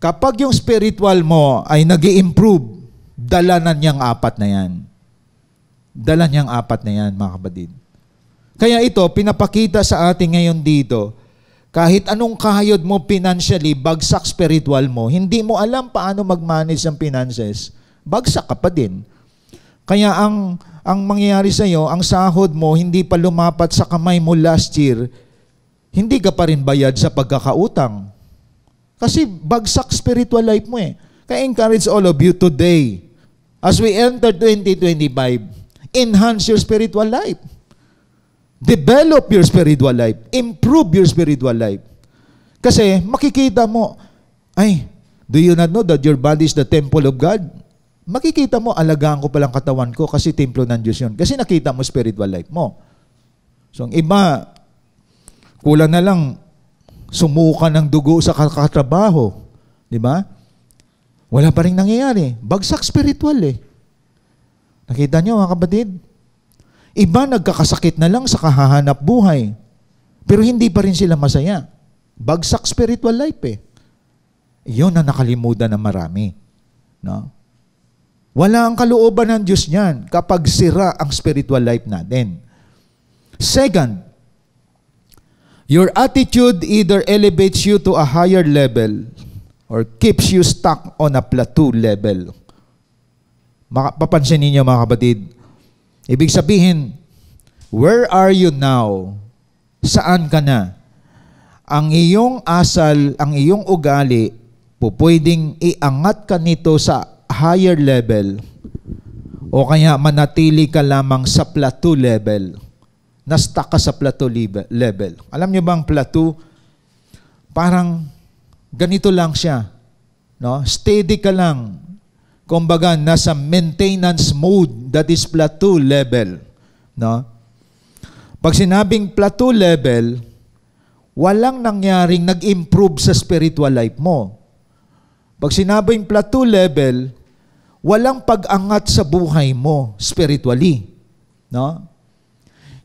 Kapag yung spiritual mo ay nag-i-improve, dala na niyang 4 na yan. Dala niyang 4 na yan, mga kapatid. Kaya ito, pinapakita sa atin ngayon dito, kahit anong kahayod mo financially, bagsak spiritual mo, hindi mo alam paano mag-manage ang finances, bagsak ka pa din. Kaya ang mangyayari sa iyo, ang sahod mo hindi pa lumapat sa kamay mo last year, hindi ka pa rin bayad sa pagkakautang. Kasi bagsak spiritual life mo eh. Kaya encourage all of you today, as we enter 2025, enhance your spiritual life. Develop your spiritual life. Improve your spiritual life. Kasi makikita mo, ay, Do you not know that your body is the temple of God? Makikita mo, alagaan ko palang katawan ko kasi templo ng Diyos yun. Kasi nakita mo spiritual life mo. So, ang iba, kulang na lang sumuka ng dugo sa katrabaho. Di ba? Wala pa rin nangyayari. Bagsak spiritual eh. Nakita niyo mga kapatid? Iba nagkakasakit na lang sa kahahanap buhay. Pero hindi pa rin sila masaya. Bagsak spiritual life eh. Yun ang nakalimutan ng marami. No? Wala ang kalooban ng Diyos niyan kapag sira ang spiritual life natin. Second, your attitude either elevates you to a higher level or keeps you stuck on a plateau level. Papansin ninyo mga kapatid, ibig sabihin, where are you now? Saan ka na? Ang iyong asal, ang iyong ugali, pwedeng iangat ka nito sa higher level o kaya manatili ka lamang sa plateau level. Na-stuck ka sa plateau level. Alam niyo ba ang plateau? Parang ganito lang siya. No? Steady ka lang. Kumbaga, nasa maintenance mode, that is plateau level. No? Pag sinabing plateau level, walang nangyaring nag-improve sa spiritual life mo. Pag sinabing plateau level, walang pag-angat sa buhay mo spiritually. No?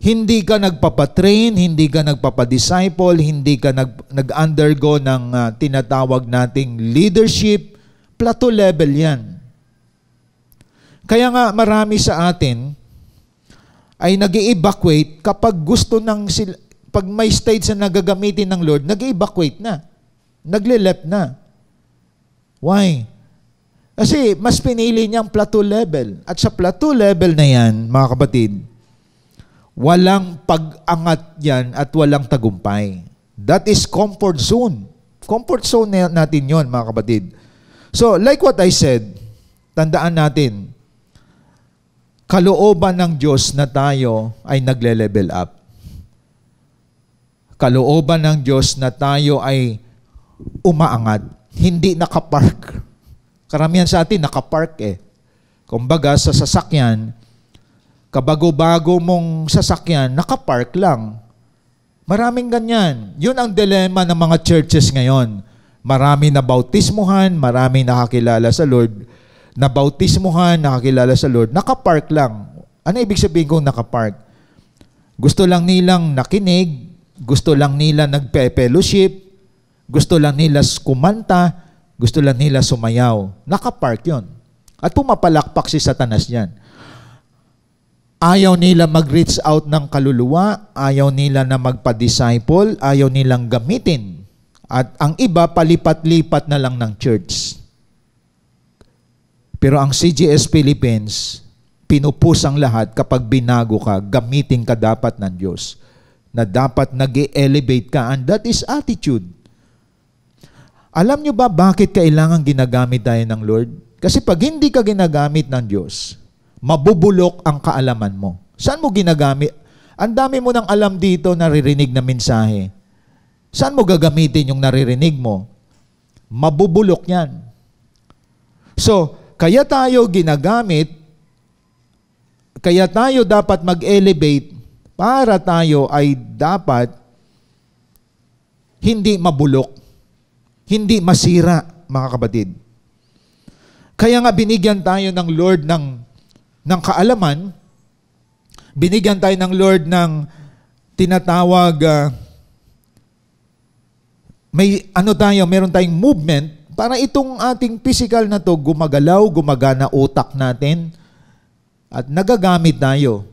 Hindi ka nagpapatrain, hindi ka nagpapadisciple, hindi ka nag-undergo ng tinatawag nating leadership. Plateau level yan. Kaya nga marami sa atin ay nag-i-evacuate kapag gusto ng sila, pag may stage na nagagamitin ng Lord, nag-i-evacuate na. Nagle-left na. Why? Kasi mas pinili niyang plateau level. At sa plateau level na yan, mga kapatid, walang pag-angat yan at walang tagumpay. That is comfort zone. Comfort zone natin yon mga kapatid. So, like what I said, tandaan natin, kalooban ng Diyos na tayo ay nagle-level up. Kalooban ng Diyos na tayo ay umaangat. Hindi nakapark. Karamihan sa atin nakapark eh. Kumbaga sa sasakyan, kabago-bago mong sasakyan, nakapark lang. Maraming ganyan. Yun ang dilema ng mga churches ngayon. Marami na bautismuhan, marami nakakilala sa Lord. Na bautismuhan, nakakilala sa Lord, nakapark lang. Ano ibig sabihin kung nakapark? Gusto lang nilang nakinig, gusto lang nila nagpe-fellowship, gusto lang nila kumanta, gusto lang nila sumayaw. Nakapark yun. At pumapalakpak si Satanas yan. Ayaw nila mag-reach out ng kaluluwa, ayaw nila na magpa-disciple, ayaw nilang gamitin. At ang iba, palipat-lipat na lang ng church. Pero ang CGS Philippines, pinupus ang lahat kapag binago ka, gamitin ka dapat ng Diyos. Na dapat nag-elevate ka, and that is attitude. Alam nyo ba bakit kailangan ginagamit tayo ng Lord? Kasi pag hindi ka ginagamit ng Diyos, mabubulok ang kaalaman mo. Saan mo ginagamit? Ang dami mo ng alam dito, naririnig na mensahe. Saan mo gagamitin yung naririnig mo? Mabubulok yan. So, kaya tayo ginagamit, kaya tayo dapat mag-elevate para tayo ay dapat hindi mabulok, hindi masira, mga kapatid. Kaya nga binigyan tayo ng Lord ng kaalaman, binigyan tayo ng Lord ng tinatawag, meron tayong movement para itong ating physical na to gumagalaw, gumagana utak natin at nagagamit tayo.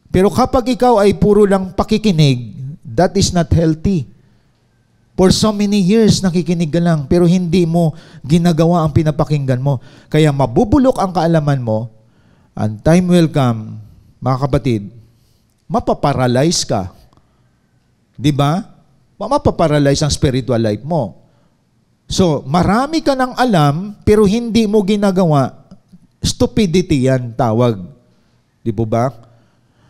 Pero kapag ikaw ay puro lang pakikinig, that is not healthy. For so many years nakikinig ka lang pero hindi mo ginagawa ang pinapakinggan mo. Kaya mabubulok ang kaalaman mo, and time will come, mga kapatid, mapaparalyze ka. Di ba? Mapaparalyze ang spiritual life mo. So, marami ka ng alam pero hindi mo ginagawa. Stupidity yan tawag. Di po ba?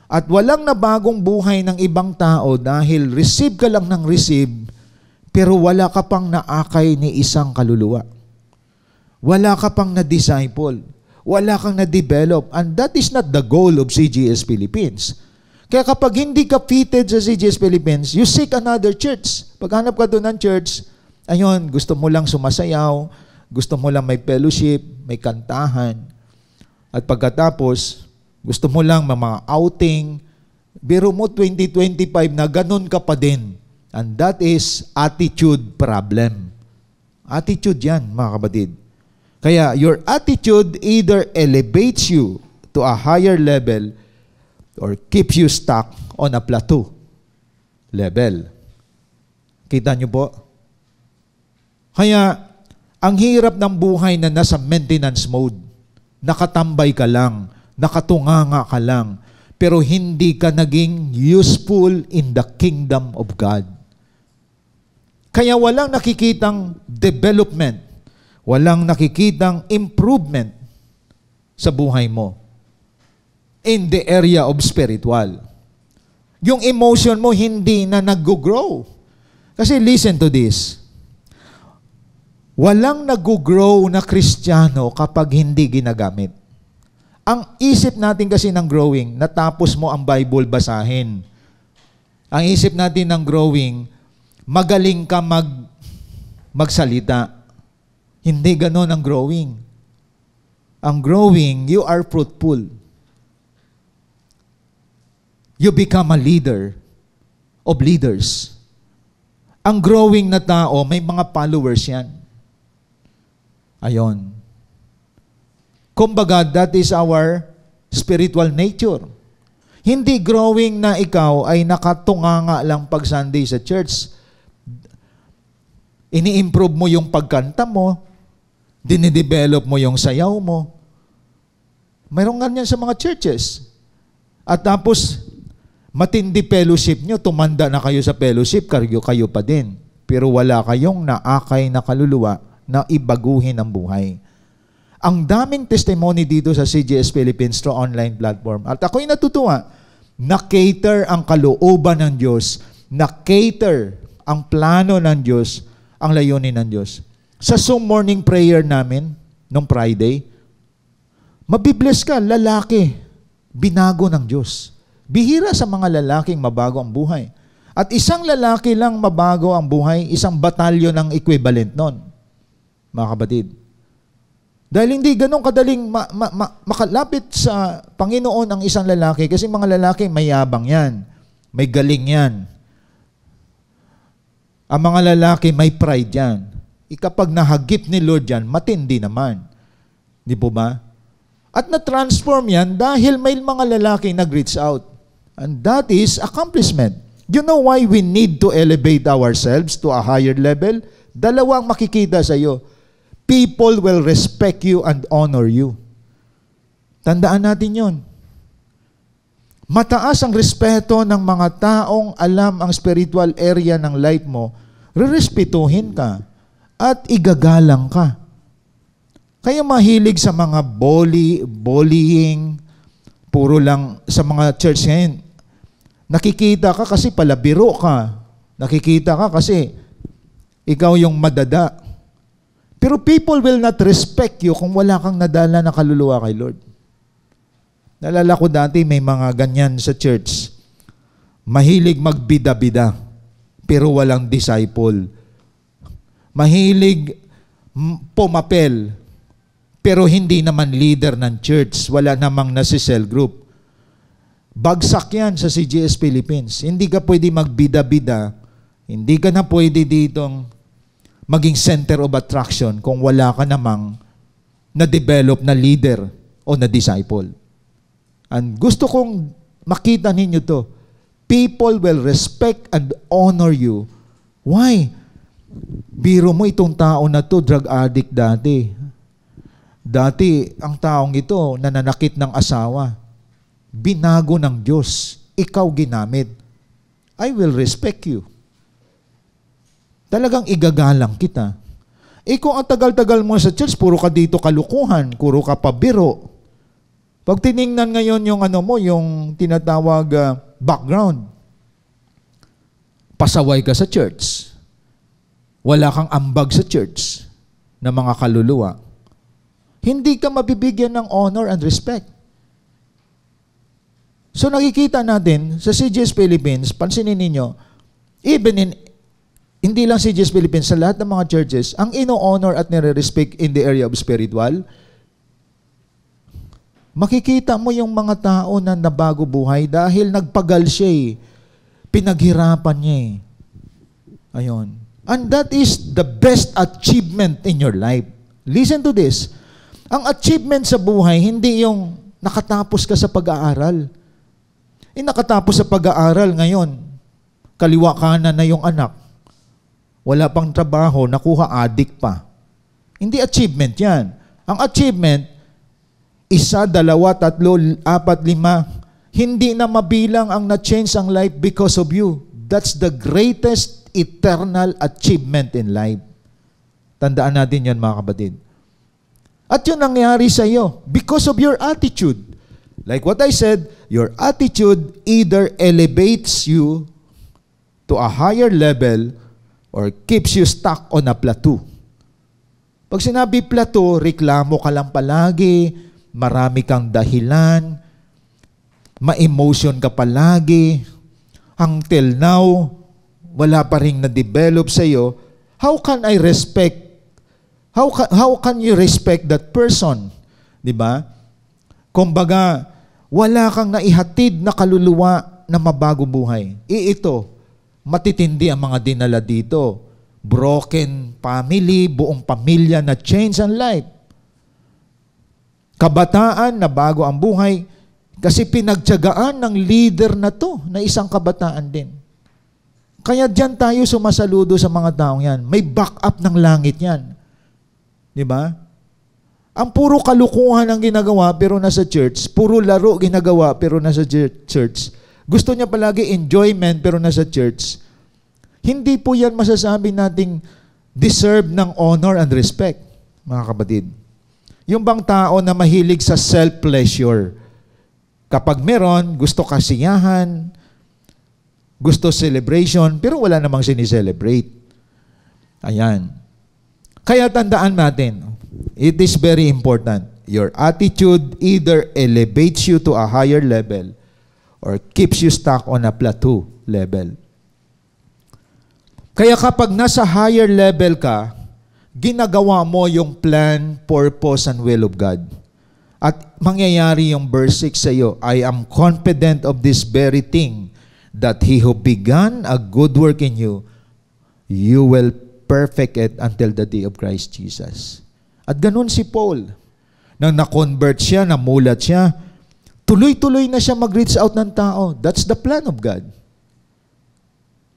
At walang nabagong buhay ng ibang tao dahil receive ka lang ng receive, pero wala ka pang naakay ni isang kaluluwa. Wala ka pang na-disciple. Wala kang na-develop. And that is not the goal of CGS Philippines. Kaya kapag hindi ka fitted sa CGS Philippines, you seek another church. Paghanap ka doon ng church, ayun, gusto mo lang sumasayaw, gusto mo lang may fellowship, may kantahan. At pagkatapos, gusto mo lang mga outing, biro mo 2025 na ganun ka pa din. And that is attitude problem. Attitude yan, mga kapatid. Kaya your attitude either elevates you to a higher level or keeps you stuck on a plateau level. Kita niyo po? Kaya, ang hirap ng buhay na nasa maintenance mode. Nakatambay ka lang, nakatunganga ka lang, pero hindi ka naging useful in the kingdom of God. Kaya walang nakikitang development, walang nakikitang improvement sa buhay mo in the area of spiritual. Yung emotion mo hindi na nag-grow. Kasi listen to this. Walang nag-grow na Kristiyano kapag hindi ginagamit. Ang isip natin kasi ng growing, natapos mo ang Bible basahin. Ang isip natin ng growing, magaling ka magsalita. Hindi ganon ang growing. Ang growing, you are fruitful. You become a leader of leaders. Ang growing na tao, may mga followers yan. Ayon. Kumbaga, that is our spiritual nature. Hindi growing na ikaw ay nakatunganga lang pag Sunday sa church. Ini-improve mo yung pagkanta mo, dinidevelop mo yung sayaw mo. Mayroong ganyan sa mga churches. At tapos, matindi fellowship nyo, tumanda na kayo sa fellowship, kayo pa din. Pero wala kayong naakay na kaluluwa na ibaguhin ang buhay. Ang daming testimony dito sa CGS Philippines through online platform. At ako'y natutuwa, na-cater ang kalooban ng Diyos, na-cater ang plano ng Diyos, ang layunin ng Diyos. Sa Zoom morning prayer namin, nung Friday, mabibless ka, lalaki, binago ng Diyos. Bihira sa mga lalaking mabago ang buhay. At isang lalaki lang mabago ang buhay, isang batalyon ang equivalent nun, mga kapatid. Dahil hindi ganun kadaling makalapit sa Panginoon ang isang lalaki, kasi mga lalaki mayabang yan, may galing yan. Ang mga lalaki may pride yan. Kapag nahagip ni Lord yan, matindi naman. Di po ba? At na-transform yan dahil may mga lalaki nag-reach out. And that is accomplishment. You know why we need to elevate ourselves to a higher level? Dalawang makikita sa iyo. People will respect you and honor you. Tandaan natin yon. Mataas ang respeto ng mga taong alam ang spiritual area ng life mo, rerespetuhin ka at igagalang ka. Kaya mahilig sa mga bullying, puro lang sa mga church ngayon. Nakikita ka kasi palabiro ka. Nakikita ka kasi ikaw yung madada. Pero people will not respect you kung wala kang nadala na kaluluwa kay Lord. Nalala ko dati may mga ganyan sa church. Mahilig magbida-bida, pero walang disciple. Mahilig pumapel, pero hindi naman leader ng church. Wala namang nasi-cell group. Bagsak yan sa CGS Philippines. Hindi ka pwede magbida-bida. Hindi ka na pwede ditong maging center of attraction kung wala ka namang na-develop na leader o na disciple. And gusto kong makita ninyo to. People will respect and honor you. Why? Biro mo itong tao na to, drug addict dati. Dati, ang taong ito, nananakit ng asawa. Binago ng Diyos. Ikaw ginamit. I will respect you. Talagang igagalang kita. Kung ang tagal-tagal mo sa church, puro ka dito kalukuhan, puro ka pabiro. Pag tiningnan ngayon yung background, pasaway ka sa church. wala kang ambag sa church na mga kaluluwa, hindi ka mabibigyan ng honor and respect. So nakikita natin sa CGS Philippines, pansinin ninyo, hindi lang CGS Philippines, sa lahat ng mga churches, ang ino-honor at nire-respect in the area of spiritual, makikita mo yung mga tao na nabago buhay dahil nagpagal siya eh. Pinaghirapan niya eh. Ayun. And that is the best achievement in your life. Listen to this. Ang achievement sa buhay, hindi yung nakatapos ka sa pag-aaral. Nakatapos sa pag-aaral ngayon, kaliwa kanan na yung anak. Wala pang trabaho, nakuha adik pa. Hindi achievement yan. Ang achievement, 1, 2, 3, 4, 5, hindi na mabilang ang na-change ang life because of you. That's the greatest eternal achievement in life. Tandaan natin yan, mga kapatid. At yun nangyari sa iyo because of your attitude. Like what I said, your attitude either elevates you to a higher level or keeps you stuck on a plateau. Pag sinabi plateau, reklamo ka lang palagi, marami kang dahilan, ma-emotion ka palagi, until now, wala pa rin na-develop sa iyo. How can I respect? How can you respect that person? Diba? Kumbaga, wala kang naihatid na kaluluwa na mabago buhay. Ito, matitindi ang mga dinala dito. Broken family, buong pamilya na change ang life. Kabataan na bago ang buhay kasi pinagtiyagaan ng leader na to, na isang kabataan din. Kaya diyan tayo sumasaludo sa mga taong yan. May backup ng langit yan. Diba? Ang puro kalukuhan ang ginagawa pero nasa church, puro laro ginagawa pero nasa church, gusto niya palagi enjoyment pero nasa church, hindi po yan masasabi nating deserve ng honor and respect, mga kapatid. Yung bang tao na mahilig sa self-pleasure, kapag meron, gusto kasiyahan, gusto celebration, pero wala namang sinicelebrate. Ayan. Kaya tandaan natin, it is very important. Your attitude either elevates you to a higher level or keeps you stuck on a plateau level. Kaya kapag nasa higher level ka, ginagawa mo yung plan, purpose, and will of God. At mangyayari yung verse 6 sa iyo, I am confident of this very thing, that He who began a good work in you, you will perfect it until the day of Christ Jesus. At ganun si Paul. Nang na-convert siya, namulat siya, tuloy-tuloy na siya mag-reach out ng tao. That's the plan of God.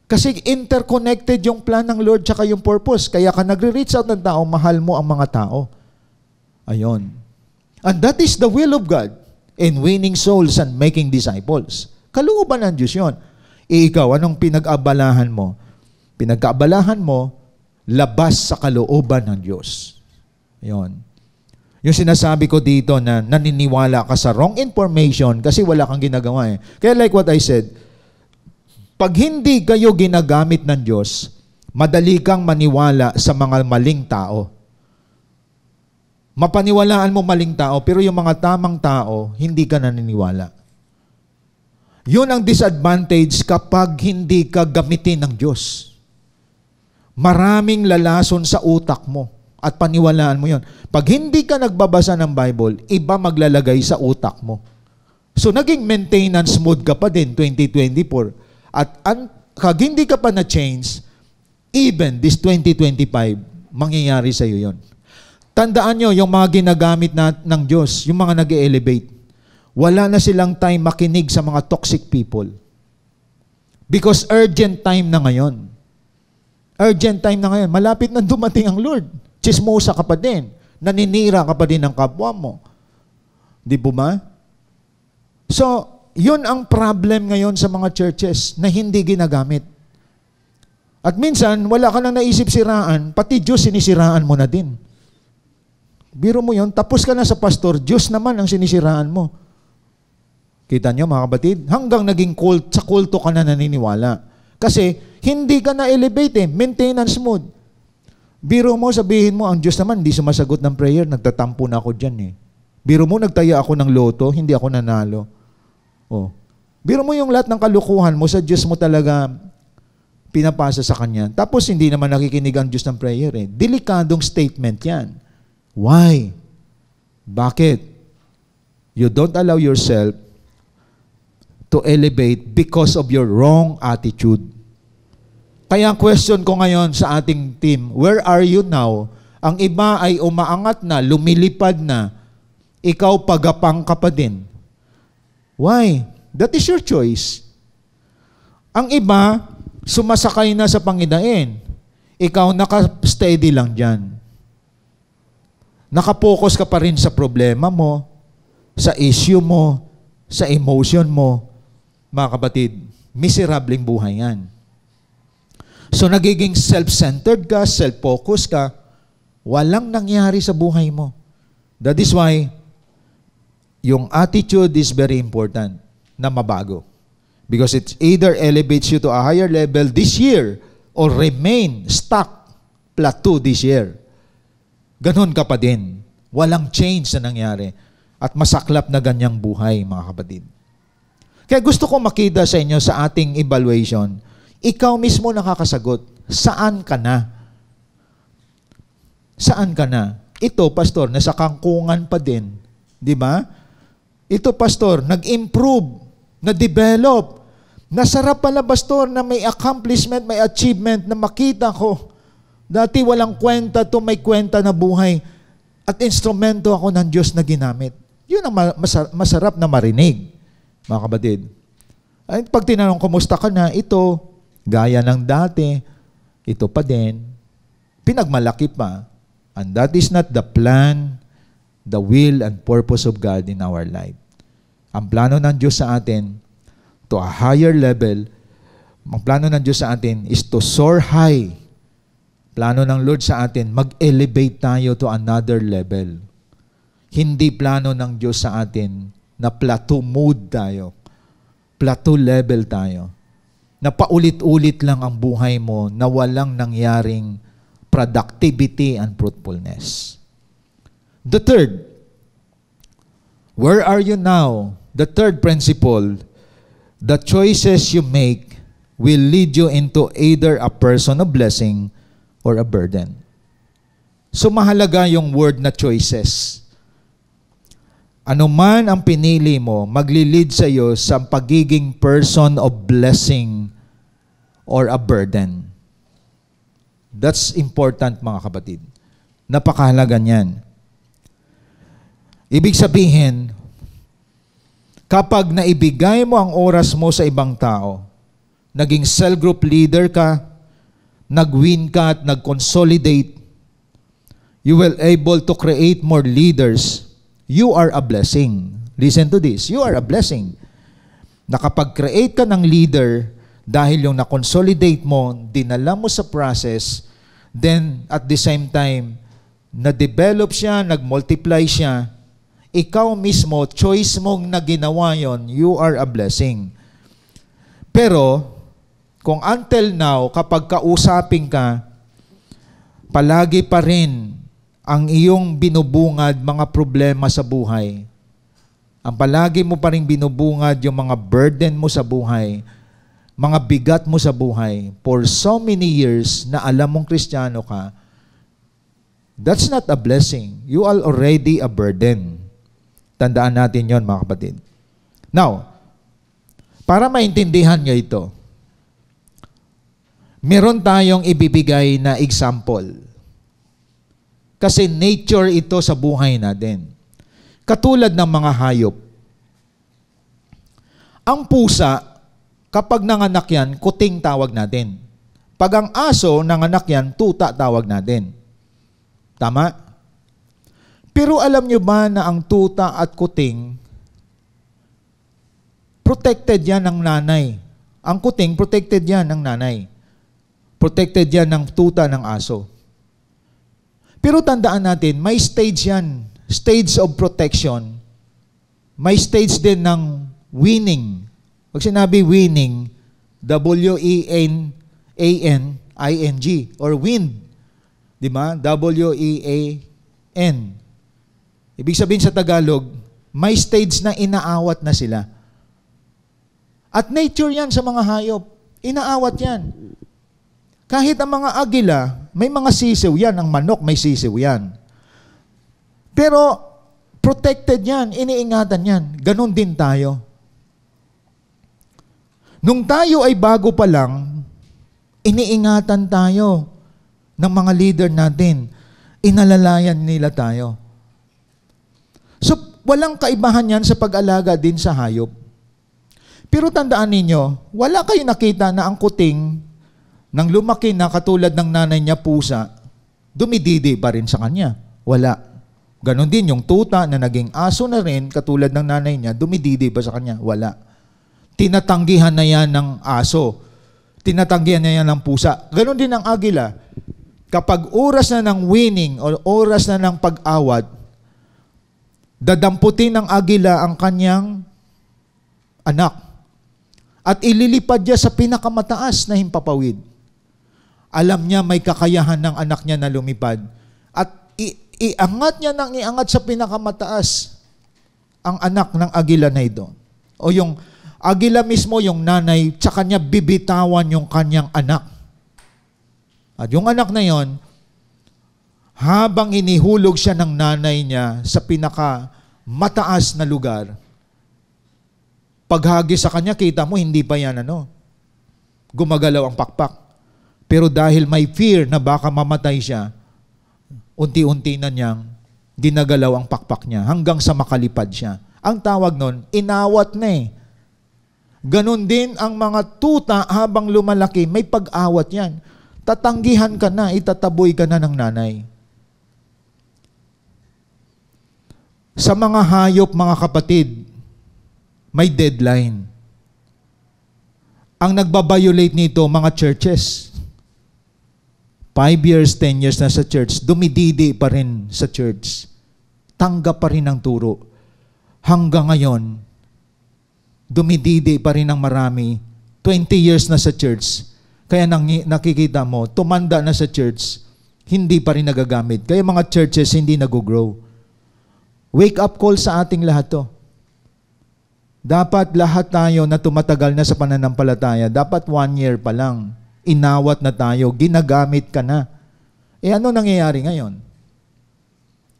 Kasi interconnected yung plan ng Lord tsaka yung purpose. Kaya ka nagre-reach out ng tao, mahal mo ang mga tao. Ayun. And that is the will of God in winning souls and making disciples. Kalooban ng Diyos yun. Ikaw, anong pinag-abalahan mo? Pinag-abalahan mo, labas sa kalooban ng Diyos. Ayun. Yung sinasabi ko dito na naniniwala ka sa wrong information kasi wala kang ginagawa eh. Kaya like what I said, pag hindi kayo ginagamit ng Diyos, madali kang maniwala sa mga maling tao. Mapaniwalaan mo maling tao, pero yung mga tamang tao, hindi ka naniniwala. Yun ang disadvantage kapag hindi ka gamitin ng Diyos. Maraming lalason sa utak mo at paniwalaan mo yun. Pag hindi ka nagbabasa ng Bible, iba maglalagay sa utak mo. So naging maintenance mode ka pa din 2024. At kag hindi ka pa na-change, even this 2025, mangyayari sa iyo yun. Tandaan nyo, yung mga ginagamit ng Diyos, yung mga nag-elevate, wala na silang time makinig sa mga toxic people. Because urgent time na ngayon. Urgent time na ngayon. Malapit na dumating ang Lord. Chismosa ka pa din. Naninira ka pa din ng kapwa mo. Di po ba? So, yun ang problem ngayon sa mga churches na hindi ginagamit. At minsan, wala ka nang naisip siraan, pati Diyos sinisiraan mo na din. Biro mo yun, tapos ka na sa pastor, Diyos naman ang sinisiraan mo. Kita nyo mga kapatid? Hanggang naging cult, sa kulto ka na naniniwala. Kasi hindi ka na-elevate eh, maintenance mode. Biro mo, sabihin mo, ang Diyos naman hindi sumasagot ng prayer, nagtatampo na ako dyan eh. Biro mo, nagtaya ako ng loto, hindi ako nanalo. Oh. Biro mo yung lahat ng kalukuhan mo, sa Diyos mo talaga pinapasa sa Kanya. Tapos hindi naman nakikinig ang Diyos ng prayer eh. Delikadong statement yan. Why? Bakit? You don't allow yourself to elevate because of your wrong attitude. Kaya ang question ko ngayon sa ating team, where are you now? Ang iba ay umaangat na, lumilipad na. Ikaw pagapang ka pa din. Why? That is your choice. Ang iba, sumasakay na sa Panginoon. Ikaw naka-steady lang dyan. Nakapokus ka pa rin sa problema mo, sa issue mo, sa emotion mo. Mga kapatid, miserableng buhay yan. So nagiging self-centered ka, self-focused ka, walang nangyari sa buhay mo. That is why, yung attitude is very important na mabago. Because it either elevates you to a higher level this year or remain stuck, plateau this year. Ganon ka pa din. Walang change na nangyari. At masaklap na ganyang buhay, mga kapatid. Kaya gusto ko makita sa inyo sa ating evaluation, ikaw mismo nakakasagot. Saan ka na? Saan ka na? Ito, pastor, nasa kangkungan pa din. Di ba? Ito, pastor, nag-improve, na-develop. Nasarap pala, pastor, na may accomplishment, may achievement na makita ko. Dati walang kwenta to, may kwenta na buhay. At instrumento ako ng Diyos na ginamit. Yun ang masarap na marinig, mga kapatid. Ay, pag tinanong, kumusta ka na? Ito, gaya ng dati, ito pa din, pinagmalaki pa. And that is not the plan, the will, and purpose of God in our life. Ang plano ng Diyos sa atin, to a higher level, ang plano ng Diyos sa atin is to soar high. Plano ng Lord sa atin, mag-elevate tayo to another level. Hindi plano ng Diyos sa atin na plateau mode tayo. Plateau level tayo. Na paulit-ulit lang ang buhay mo na walang nangyaring productivity and fruitfulness. The third, where are you now? The third principle, the choices you make will lead you into either a person of blessing or a burden. So mahalaga yung word na choices. Ano man ang pinili mo, magli-lead sa iyo sa pagiging person of blessing or a burden. That's important, mga kapatid. Napakahalaga niyan. Ibig sabihin, kapag naibigay mo ang oras mo sa ibang tao, naging cell group leader ka, nag-win ka at nag-consolidate, you will able to create more leaders. You are a blessing. Listen to this. You are a blessing. Nakapag-create ka ng leader dahil yung na-consolidate mo, dinala mo sa process, then at the same time, na-develop siya, nag-multiply siya, ikaw mismo, choice mong na ginawa yon, you are a blessing. Pero, kung until now, kapag kausapin ka, palagi pa rin ang iyong binubungad mga problema sa buhay. Ang palagi mo pa rin binubungad yung mga burden mo sa buhay, mga bigat mo sa buhay, for so many years na alam mong Kristiyano ka, that's not a blessing. You are already a burden. Tandaan natin yon, mga kapatid. Now, para maintindihan nyo ito, meron tayong ibibigay na example. Kasi nature ito sa buhay natin. Katulad ng mga hayop. Ang pusa, kapag nanganak yan, kuting tawag natin. Pag ang aso, nanganak yan, tuta tawag natin. Tama? Pero alam nyo ba na ang tuta at kuting, protected yan ng nanay. Ang kuting, protected yan ng nanay. Protected yan ng tuta ng aso. Pero tandaan natin, may stage yan. Stage of protection. May stage din ng weaning. Pag sinabi weaning, W-E-N-A-N-I-N-G, or weaned. Di ba? W-E-A-N. Ibig sabihin sa Tagalog, may stage na inaawat na sila. At nature yan sa mga hayop. Inaawat yan. Kahit ang mga agila, may mga sisiw yan. Ang manok, may sisiw yan. Pero, protected yan. Iniingatan yan. Ganon din tayo. Nung tayo ay bago pa lang, iniingatan tayo ng mga leader natin. Inalalayan nila tayo. So, walang kaibahan yan sa pag-alaga din sa hayop. Pero tandaan ninyo, wala kayo nakita na ang kuting nang lumaki na katulad ng nanay niya pusa, dumididi pa rin sa kanya. Wala. Ganon din yung tuta na naging aso na rin katulad ng nanay niya, dumididi pa sa kanya. Wala. Tinatanggihan na yan ng aso. Tinatanggihan na yan ng pusa. Ganon din ang agila. Kapag oras na ng winning o oras na ng pag-awat, dadamputin ng agila ang kanyang anak at ililipad niya sa pinakamataas na himpapawid. Alam niya may kakayahan ng anak niya na lumipad at iangat niya ng iangat sa pinakamataas ang anak ng agila na ito. O yung agila mismo, yung nanay, sa kanya bibitawan yung kanyang anak. At yung anak na yon, habang inihulog siya ng nanay niya sa pinakamataas na lugar, paghagi sa kanya, kita mo, hindi pa yan gumagalaw ang pakpak. Pero dahil may fear na baka mamatay siya, unti-unti na niyang dinagalaw ang pakpak niya hanggang sa makalipad siya. Ang tawag nun, inawat na . Ganon din ang mga tuta habang lumalaki, may pag-awat yan. Tatanggihan ka na, itataboy ka na ng nanay. Sa mga hayop, mga kapatid, may deadline. Ang nagbabiolate nito, mga churches. 5 years, 10 years na sa church, dumididi pa rin sa church. Tanggap pa rin ang turo. Hanggang ngayon, dumididi pa rin ang marami. 20 years na sa church. Kaya nakikita mo, tumanda na sa church, hindi pa rin nagagamit. Kaya mga churches hindi nag-grow. Wake up call sa ating lahat to. Dapat lahat tayo na tumatagal na sa pananampalataya, dapat 1 year pa lang, inawat na tayo, ginagamit ka na. Ano nangyayari ngayon?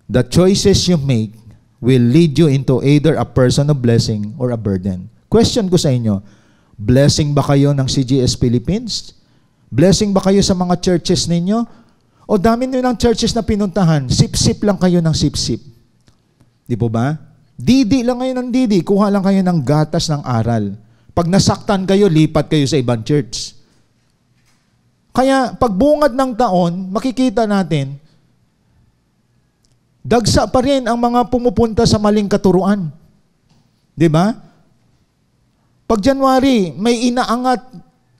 The choices you make will lead you into either a person of blessing or a burden. Question ko sa inyo, blessing ba kayo ng CGS Philippines? Blessing ba kayo sa mga churches ninyo? O dami nyo ng churches na pinuntahan, sip-sip lang kayo ng sip-sip. Di po ba? Didi lang kayo ng didi, kuha lang kayo ng gatas ng aral. Pag nasaktan kayo, lipat kayo sa ibang church. Kaya pagbungad ng taon, makikita natin, dagsa pa rin ang mga pumupunta sa maling katuruan. Di ba? Pag January, may inaangat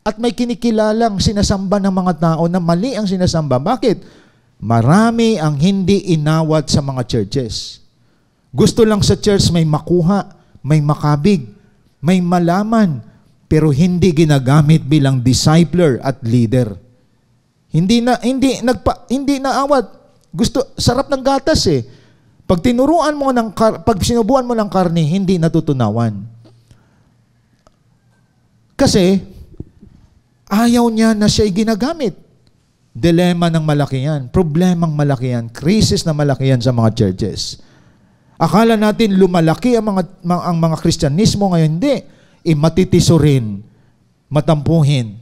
at may kinikilalang sinasamba ng mga tao na mali ang sinasamba. Bakit? Marami ang hindi inawat sa mga churches. Gusto lang sa church may makuha, may makabig, may malaman, pero hindi ginagamit bilang discipler at leader. Hindi naawat. Gusto sarap ng gatas . Pag tinuruan mo pag sinubuan mo ng karne, hindi natutunawan. Kasi ayaw niya na siya'y ginagamit. Dilema ng malaki yan. Problemang malaki yan. Krisis na malaki yan sa mga churches. Akala natin lumalaki ang mga Kristyanismo, ngayon hindi. Matitiso rin. Matampuhin.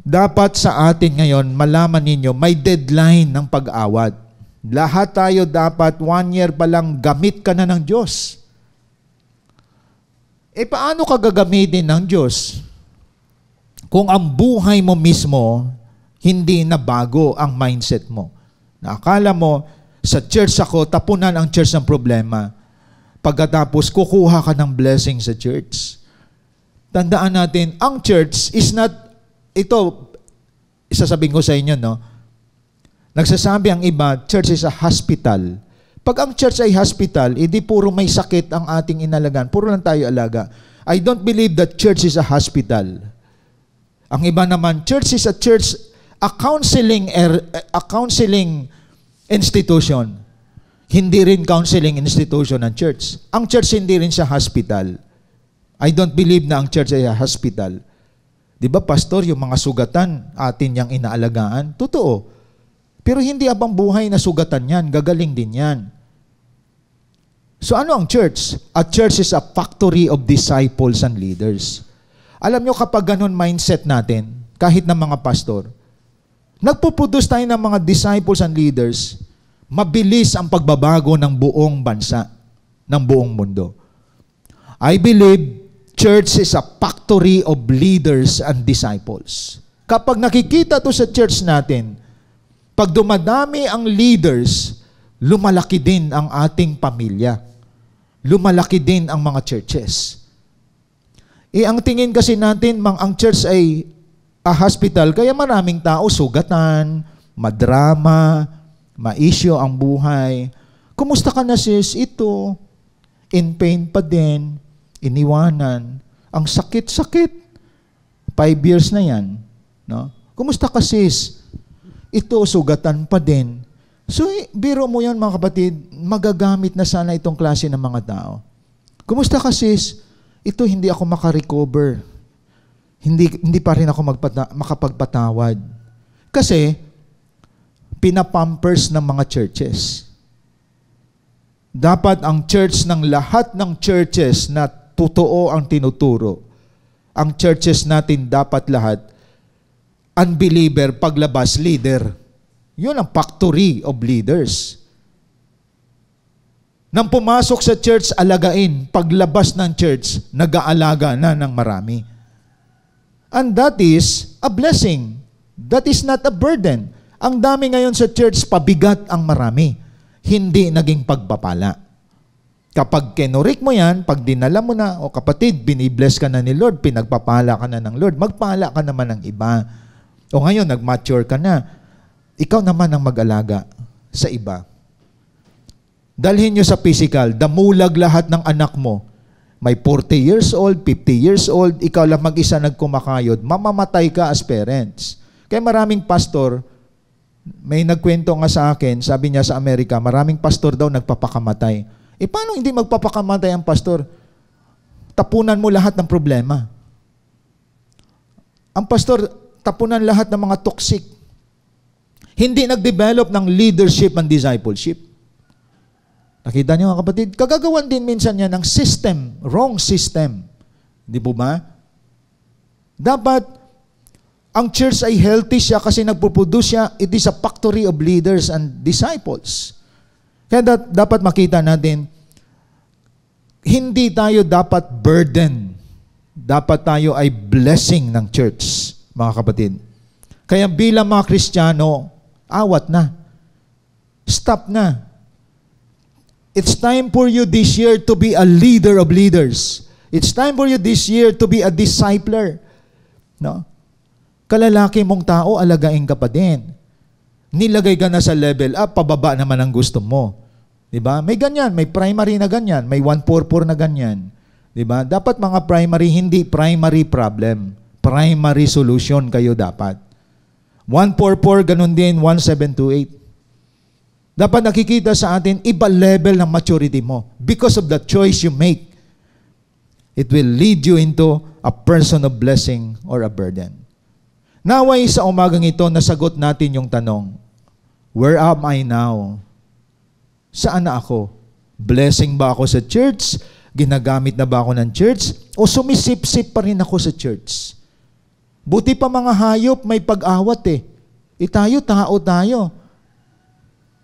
Dapat sa atin ngayon, malaman ninyo, may deadline ng pag-awat. Lahat tayo dapat 1 year pa lang gamit ka na ng Diyos. Paano ka gagamitin ng Diyos? Kung ang buhay mo mismo, hindi na bago ang mindset mo. Nakakala mo, sa church ako, tapunan ang church ng problema. Pagkatapos, kukuha ka ng blessing sa church. Tandaan natin, ang church is not, ito, isasabihin ko sa inyo, nagsasabi ang iba, church is a hospital. Pag ang church ay hospital, hindi puro may sakit ang ating inalagaan. Puro lang tayo alaga. I don't believe that church is a hospital. Ang iba naman, church is a church, a counseling institution. Hindi rin counseling institution ng church. Ang church hindi rin siya hospital. I don't believe na ang church ay hospital. Di ba, pastor, yung mga sugatan, atin yang inaalagaan? Totoo. Pero hindi abang buhay na sugatan yan. Gagaling din yan. So ano ang church? A church is a factory of disciples and leaders. Alam nyo, kapag ganun mindset natin, kahit ng mga pastor, nagpuproduce tayo ng mga disciples and leaders, mabilis ang pagbabago ng buong bansa, ng buong mundo. I believe church is a factory of leaders and disciples. Kapag nakikita to sa church natin, pag dumadami ang leaders, lumalaki din ang ating pamilya. Lumalaki din ang mga churches. Ang tingin kasi natin, ang church ay a hospital, kaya maraming tao sugatan, madrama, ma-issue ang buhay. Kumusta ka na sis? Ito, in pain pa din, iniwanan. Ang sakit-sakit. 5 years na yan. No? Kumusta ka sis? Ito, sugatan pa din. So, biro mo yan mga kapatid, magagamit na sana itong klase ng mga tao. Kumusta ka sis? Ito, hindi ako makarecover. Hindi pa rin ako makapagpatawad. Kasi, pinapampers ng mga churches. Dapat ang church ng lahat ng churches na totoo ang tinuturo. Ang churches natin dapat lahat, unbeliever, paglabas, leader. Yun ang factory of leaders. Nang pumasok sa church, alagain. Paglabas ng church, nag-aalaga na ng marami. And that is a blessing. That is not a burden. Ang dami ngayon sa church, pabigat ang marami. Hindi naging pagpapala. Kapag kenorik mo yan, pag dinala mo na, o kapatid, binibless ka na ni Lord, pinagpapala ka na ng Lord, magpala ka naman ng iba. O ngayon, nag-mature ka na, ikaw naman ang mag-alaga sa iba. Dalhin nyo sa physical, damulag lahat ng anak mo. May 40 years old, 50 years old, ikaw lang mag-isa nagkumakayod, mamamatay ka as parents. Kaya maraming pastor, may nagkwento nga sa akin, sabi niya sa Amerika, maraming pastor daw nagpapakamatay. Paano hindi magpapakamatay ang pastor? Tapunan mo lahat ng problema. Ang pastor, tapunan lahat ng mga toxic. Hindi nag-develop ng leadership and discipleship. Nakita niyo mga kapatid, kagagawan din minsan niya ng system, wrong system. Di po ba? Dapat, ang church ay healthy siya kasi nagpuproduce siya, it is a factory of leaders and disciples. Kaya dapat makita natin, hindi tayo dapat burden. Dapat tayo ay blessing ng church, mga kapatid. Kaya bilang mga Kristiyano, awat na. Stop na. It's time for you this year to be a leader of leaders. It's time for you this year to be a discipler. No? Kalalaki mong tao, alagain ka pa din. Nilagay ka na sa level up, pababa naman ang gusto mo. Diba? May ganyan, may primary na ganyan, may 144 na ganyan. Diba? Dapat mga primary, hindi primary problem. Primary solution kayo dapat. 144, ganun din, 1728. Dapat nakikita sa atin, iba level ng maturity mo. Because of the choice you make, it will lead you into a person of blessing or a burden. Naway sa umagang ito, nasagot natin yung tanong, where am I now? Saan na ako? Blessing ba ako sa church? Ginagamit na ba ako ng church? O sumisip-sip pa rin ako sa church? Buti pa mga hayop, may pag-awat eh. Tayo, tao tayo.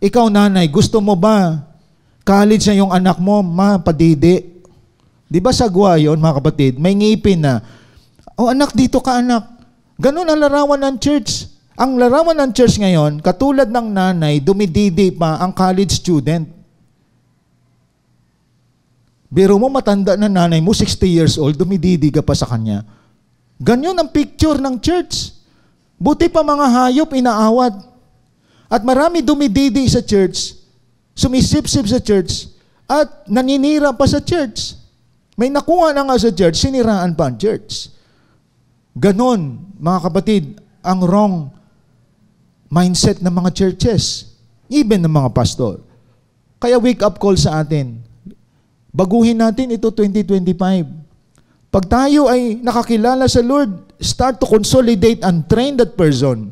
Ikaw nanay, gusto mo ba college na yung anak mo, padidi? Di ba sagwa yun, mga kapatid? May ngipin na, anak, dito ka anak. Ganun ang larawan ng church. Ang larawan ng church ngayon, katulad ng nanay, dumididi pa ang college student. Biro mo matanda na nanay mo, 60 years old, dumididi ka pa sa kanya. Ganyan ang picture ng church. Buti pa mga hayop, inaawat. At marami dumididi sa church, sumisip-sip sa church, at naninira pa sa church. May nakuha na nga sa church, siniraan pa ang church. Ganon, mga kapatid, ang wrong mindset ng mga churches, even ng mga pastor. Kaya wake up call sa atin. Baguhin natin ito 2025. Pag tayo ay nakakilala sa Lord, start to consolidate and train that person.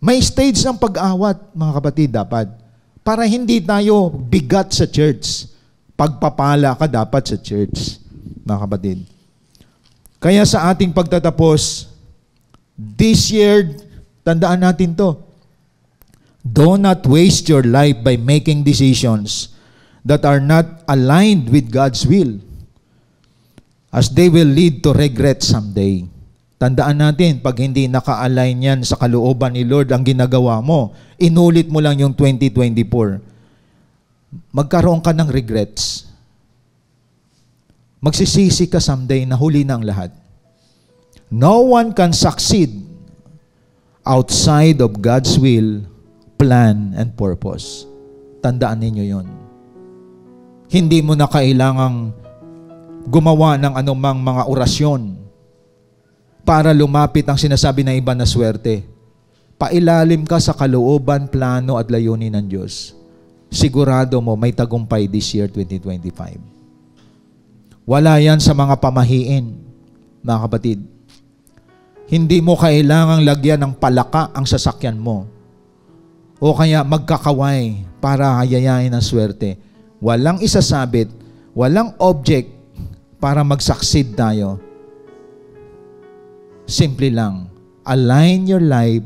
May stage ng pag-awat, mga kapatid, dapat. Para hindi tayo bigat sa church. Pagpapala ka dapat sa church, mga kapatid. Kaya sa ating pagtatapos, this year, tandaan natin to. Do not waste your life by making decisions that are not aligned with God's will, as they will lead to regret someday. Tandaan natin, pag hindi naka-align yan sa kalooban ni Lord ang ginagawa mo, inulit mo lang yung 2024, magkaroon ka ng regrets. Magsisisi ka someday na huli na ang lahat. No one can succeed outside of God's will, plan, and purpose. Tandaan ninyo yon. Hindi mo na kailangang gumawa ng anumang mga orasyon para lumapit ang sinasabi ng iba na swerte. Pailalim ka sa kalooban, plano at layunin ng Diyos. Sigurado mo may tagumpay this year 2025. Wala yan sa mga pamahiin, mga kapatid. Hindi mo kailangang lagyan ng palaka ang sasakyan mo o kaya magkakaway para hayayain ang swerte. Walang isasabit, walang object para mag-succeed tayo. Simple lang, align your life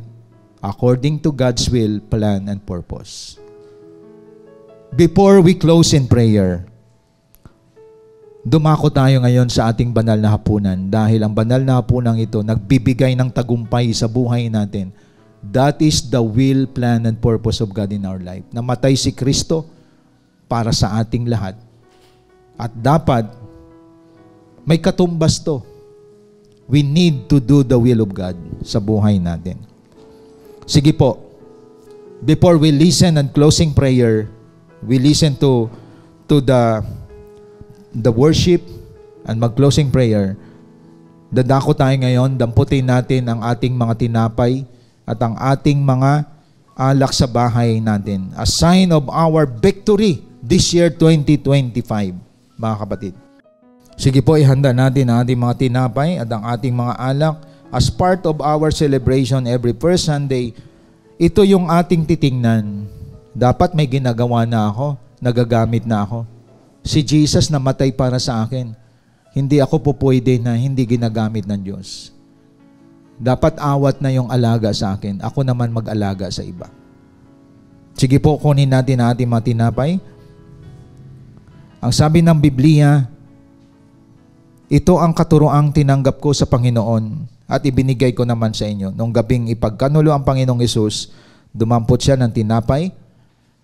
according to God's will, plan, and purpose. Before we close in prayer, dumako tayo ngayon sa ating banal na hapunan dahil ang banal na hapunan ito nagbibigay ng tagumpay sa buhay natin. That is the will, plan, and purpose of God in our life. Namatay si Kristo para sa ating lahat. At dapat may katumbas to. We need to do the will of God sa buhay natin. Sige po, before we listen and closing prayer, we listen to the worship and mag-closing prayer. Dadako tayo ngayon, damputin natin ang ating mga tinapay at ang ating mga alak sa bahay natin. A sign of our victory this year 2025, mga kapatid. Sige po, ihanda natin ang ating mga tinapay at ang ating mga alak as part of our celebration every first Sunday. Ito yung ating titingnan. Dapat may ginagawa na ako, nagagamit na ako. Si Jesus namatay para sa akin. Hindi ako po pwede na hindi ginagamit ng Diyos. Dapat awat na yung alaga sa akin. Ako naman mag-alaga sa iba. Sige po, kunin natin ang ating mga tinapay. Ang sabi ng Biblia, ito ang katuroang tinanggap ko sa Panginoon at ibinigay ko naman sa inyo. Nung gabing ipagkanulo ang Panginoong Hesus, dumampot siya ng tinapay,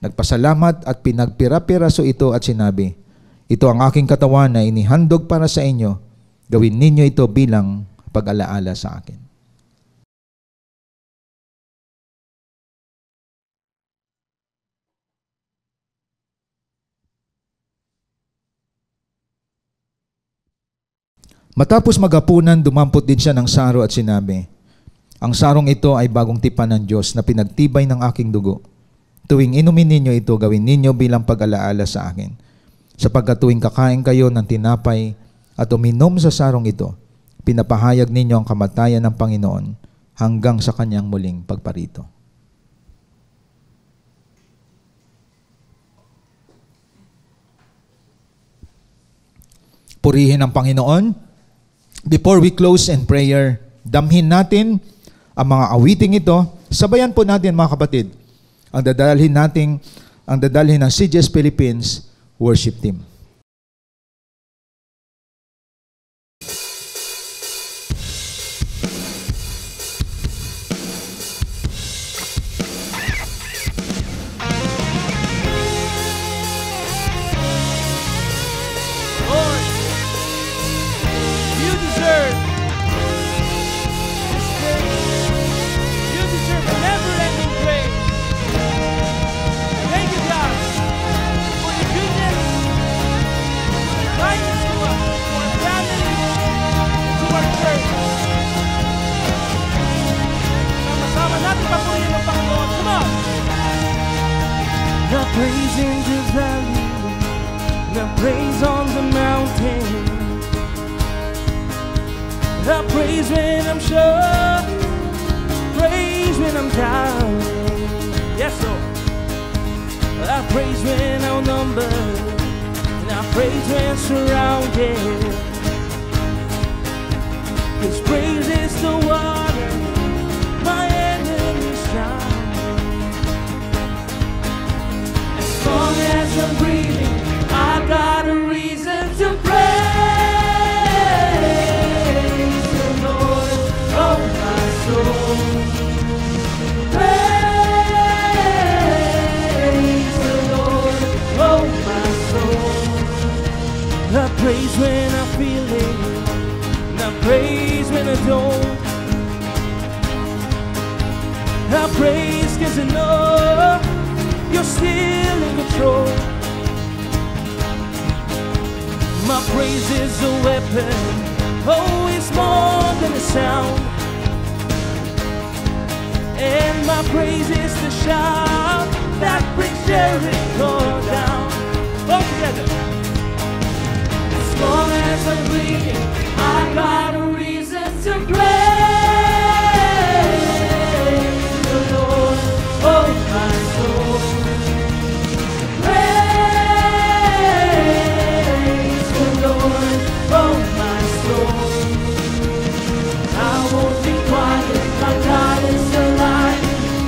nagpasalamat at pinagpira-piraso ito at sinabi, ito ang aking katawan na inihandog para sa inyo. Gawin ninyo ito bilang pag-alaala sa akin. Matapos maghapunan, dumampot din siya ng saro at sinabi, ang sarong ito ay bagong tipan ng Diyos na pinagtibay ng aking dugo. Tuwing inumin ninyo ito, gawin ninyo bilang pag-alaala sa akin. Sapagkat tuwing kakain kayo ng tinapay at uminom sa sarong ito, pinapahayag ninyo ang kamatayan ng Panginoon hanggang sa kanyang muling pagparito. Purihin ang Panginoon. Before we close in prayer, damhin natin ang mga awiting ito. Sabayan po natin, mga kapatid, ang dadalhin ng CGS Philippines worship team. I praise when I'm sure, praise when I'm down. Yes, Lord. I praise when outnumbered, and I praise when surrounded. 'Cause praise is the water my enemies drown. As long as I'm breathing, I got a reason to praise the Lord, oh my soul. Praise the Lord, oh my soul. I praise when I feel it, and I praise when I don't. I praise 'cause I know you're still in control. My praise is a weapon, oh, it's more than a sound. And my praise is the shout that brings Jericho down. All together. As long as I'm breathing, I got a reason to praise the Lord, oh my soul. Praise the Lord, oh my soul. I won't be quiet, my God is alive.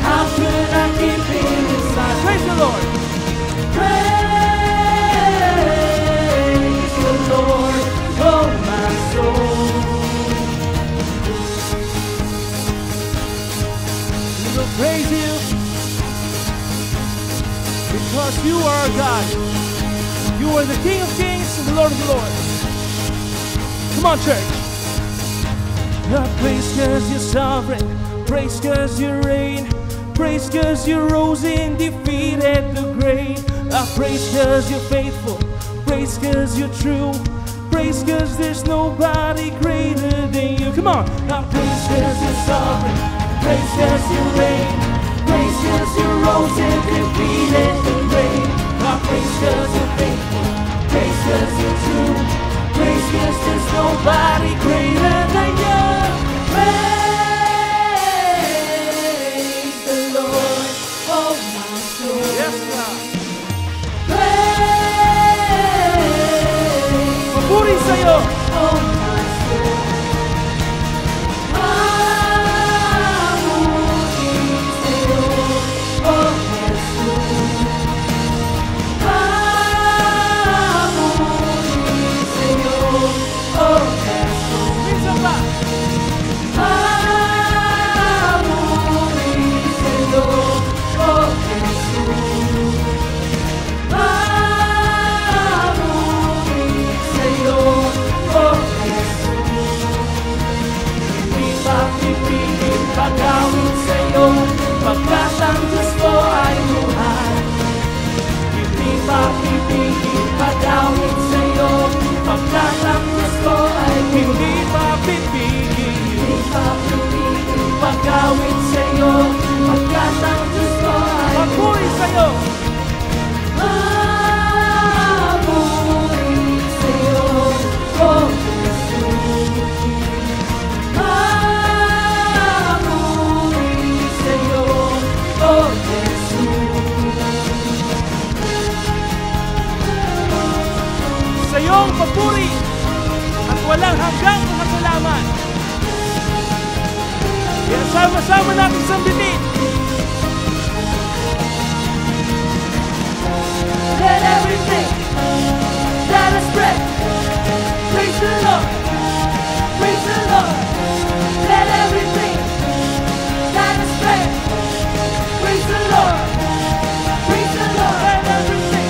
How could I keep it inside? Praise the Lord. Praise the Lord, oh my soul. We will praise you because you are God. You are the King of Kings and the Lord of Lords. Come on, church. I praise 'cause you're sovereign, praise 'cause you reign, praise 'cause you rose and defeated the grave. I praise 'cause you're faithful, praise 'cause you're true, praise 'cause there's nobody greater than you. Come on. I praise 'cause you're sovereign, praise 'cause you reign, praise 'cause you rose and defeated the grave. I praise 'cause you're faithful, praise 'cause you're true, praise 'cause there's nobody greater than you. Praise the Lord, oh my soul. Yes, God. Praise. Papuri sa'yo. Oh my soul. Papuri sa'yo, oh my soul. Papuri sa'yo, oh my soul. Minsan pa. Pagawin sa'yo, pagkat ang Diyos ko ay buhay. Hindi mapipigil, pagawin sa'yo, pagkat ang Diyos ko ay hindi mapipigil. Hindi mapipigil, pagawin sa'yo, pagkat ang Diyos ko ay papuri sa'yo. Papuri sa'yo, oh Jesus. Sa iyong papuri at walang hanggang pasalamat. Kaya sama-sama natin sambitin. Let everything that is breath praise the Lord, praise the Lord. Let everything that is breath praise the Lord, praise the Lord. Let everything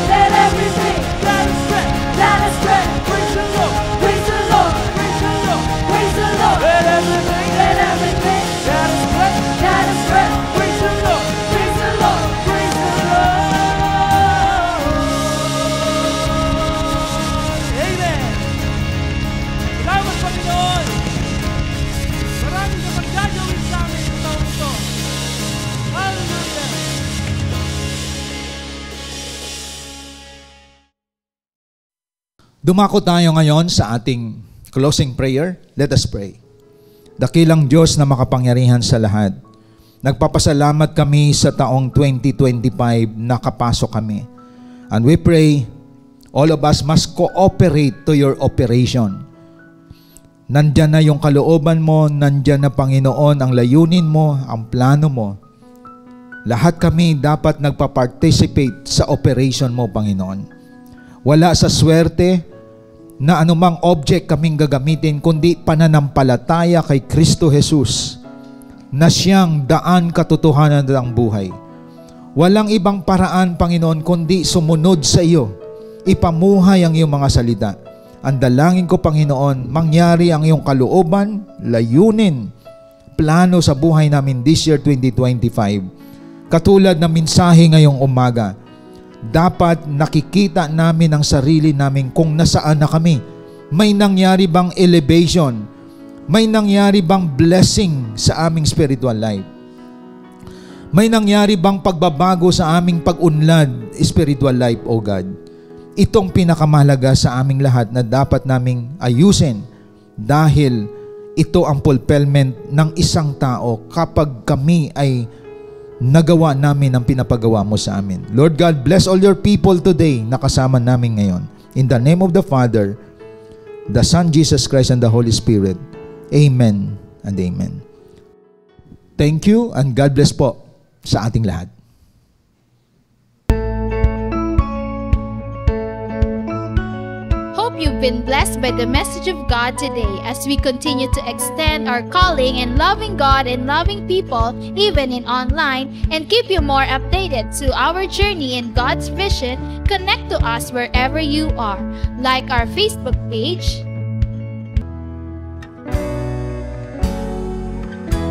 that is breath, that is breath, praise the Lord, praise the Lord, praise the Lord, praise the Lord. Let everything that is breath, that is breath, praise the Lord, praise the Lord, praise the Lord. Amen. Salamat, Panginoon. Maraming na pagkagawin sa amin sa taong ito. Hallelujah. Dumako tayo ngayon sa ating closing prayer. Let us pray. Dakilang Diyos na makapangyarihan sa lahat, nagpapasalamat kami sa taong 2025 na kapasok kami. And we pray, all of us must cooperate to your operation. Nandyan na yung kalooban mo, nandyan na Panginoon ang layunin mo, ang plano mo. Lahat kami dapat nagpa-participate sa operation mo, Panginoon. Wala sa swerte na anumang object kaming gagamitin, kundi pananampalataya kay Kristo Jesus na siyang daan, katotohanan at ang buhay. Walang ibang paraan, Panginoon, kundi sumunod sa iyo. Ipamuhay ang iyong mga salita. Ang dalangin ko, Panginoon, mangyari ang iyong kalooban, layunin, plano sa buhay namin this year 2025. Katulad ng mensahe ngayong umaga, dapat nakikita namin ang sarili namin kung nasaan na kami. May nangyari bang elevation? May nangyari bang blessing sa aming spiritual life? May nangyari bang pagbabago sa aming pag-unlad spiritual life, O God? Itong pinakamahalaga sa aming lahat na dapat naming ayusin dahil ito ang fulfillment ng isang tao kapag kami ay nagawa namin ang pinapagawa mo sa amin. Lord God, bless all your people today na kasama namin ngayon. In the name of the Father, the Son, Jesus Christ, and the Holy Spirit. Amen and amen. Thank you and God bless po sa ating lahat. Hope you've been blessed by the message of God today as we continue to extend our calling in loving God and loving people even in online, and keep you more updated to our journey in God's vision. Connect to us wherever you are. Like our Facebook page,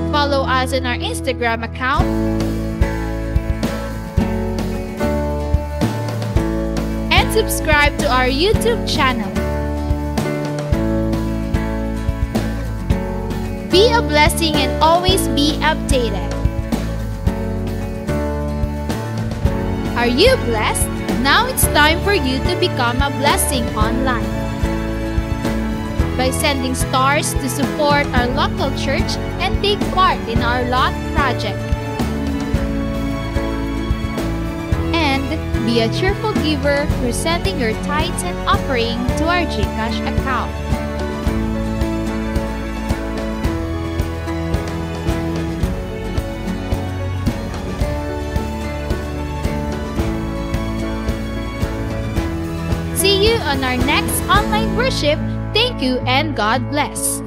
follow us on our Instagram account, and subscribe to our YouTube channel. Be a blessing and always be updated. Are you blessed? Now it's time for you to become a blessing online by sending stars to support our local church and take part in our lot project. And be a cheerful giver through sending your tithes and offering to our GCash account. See you on our next online worship. Thank you and God bless.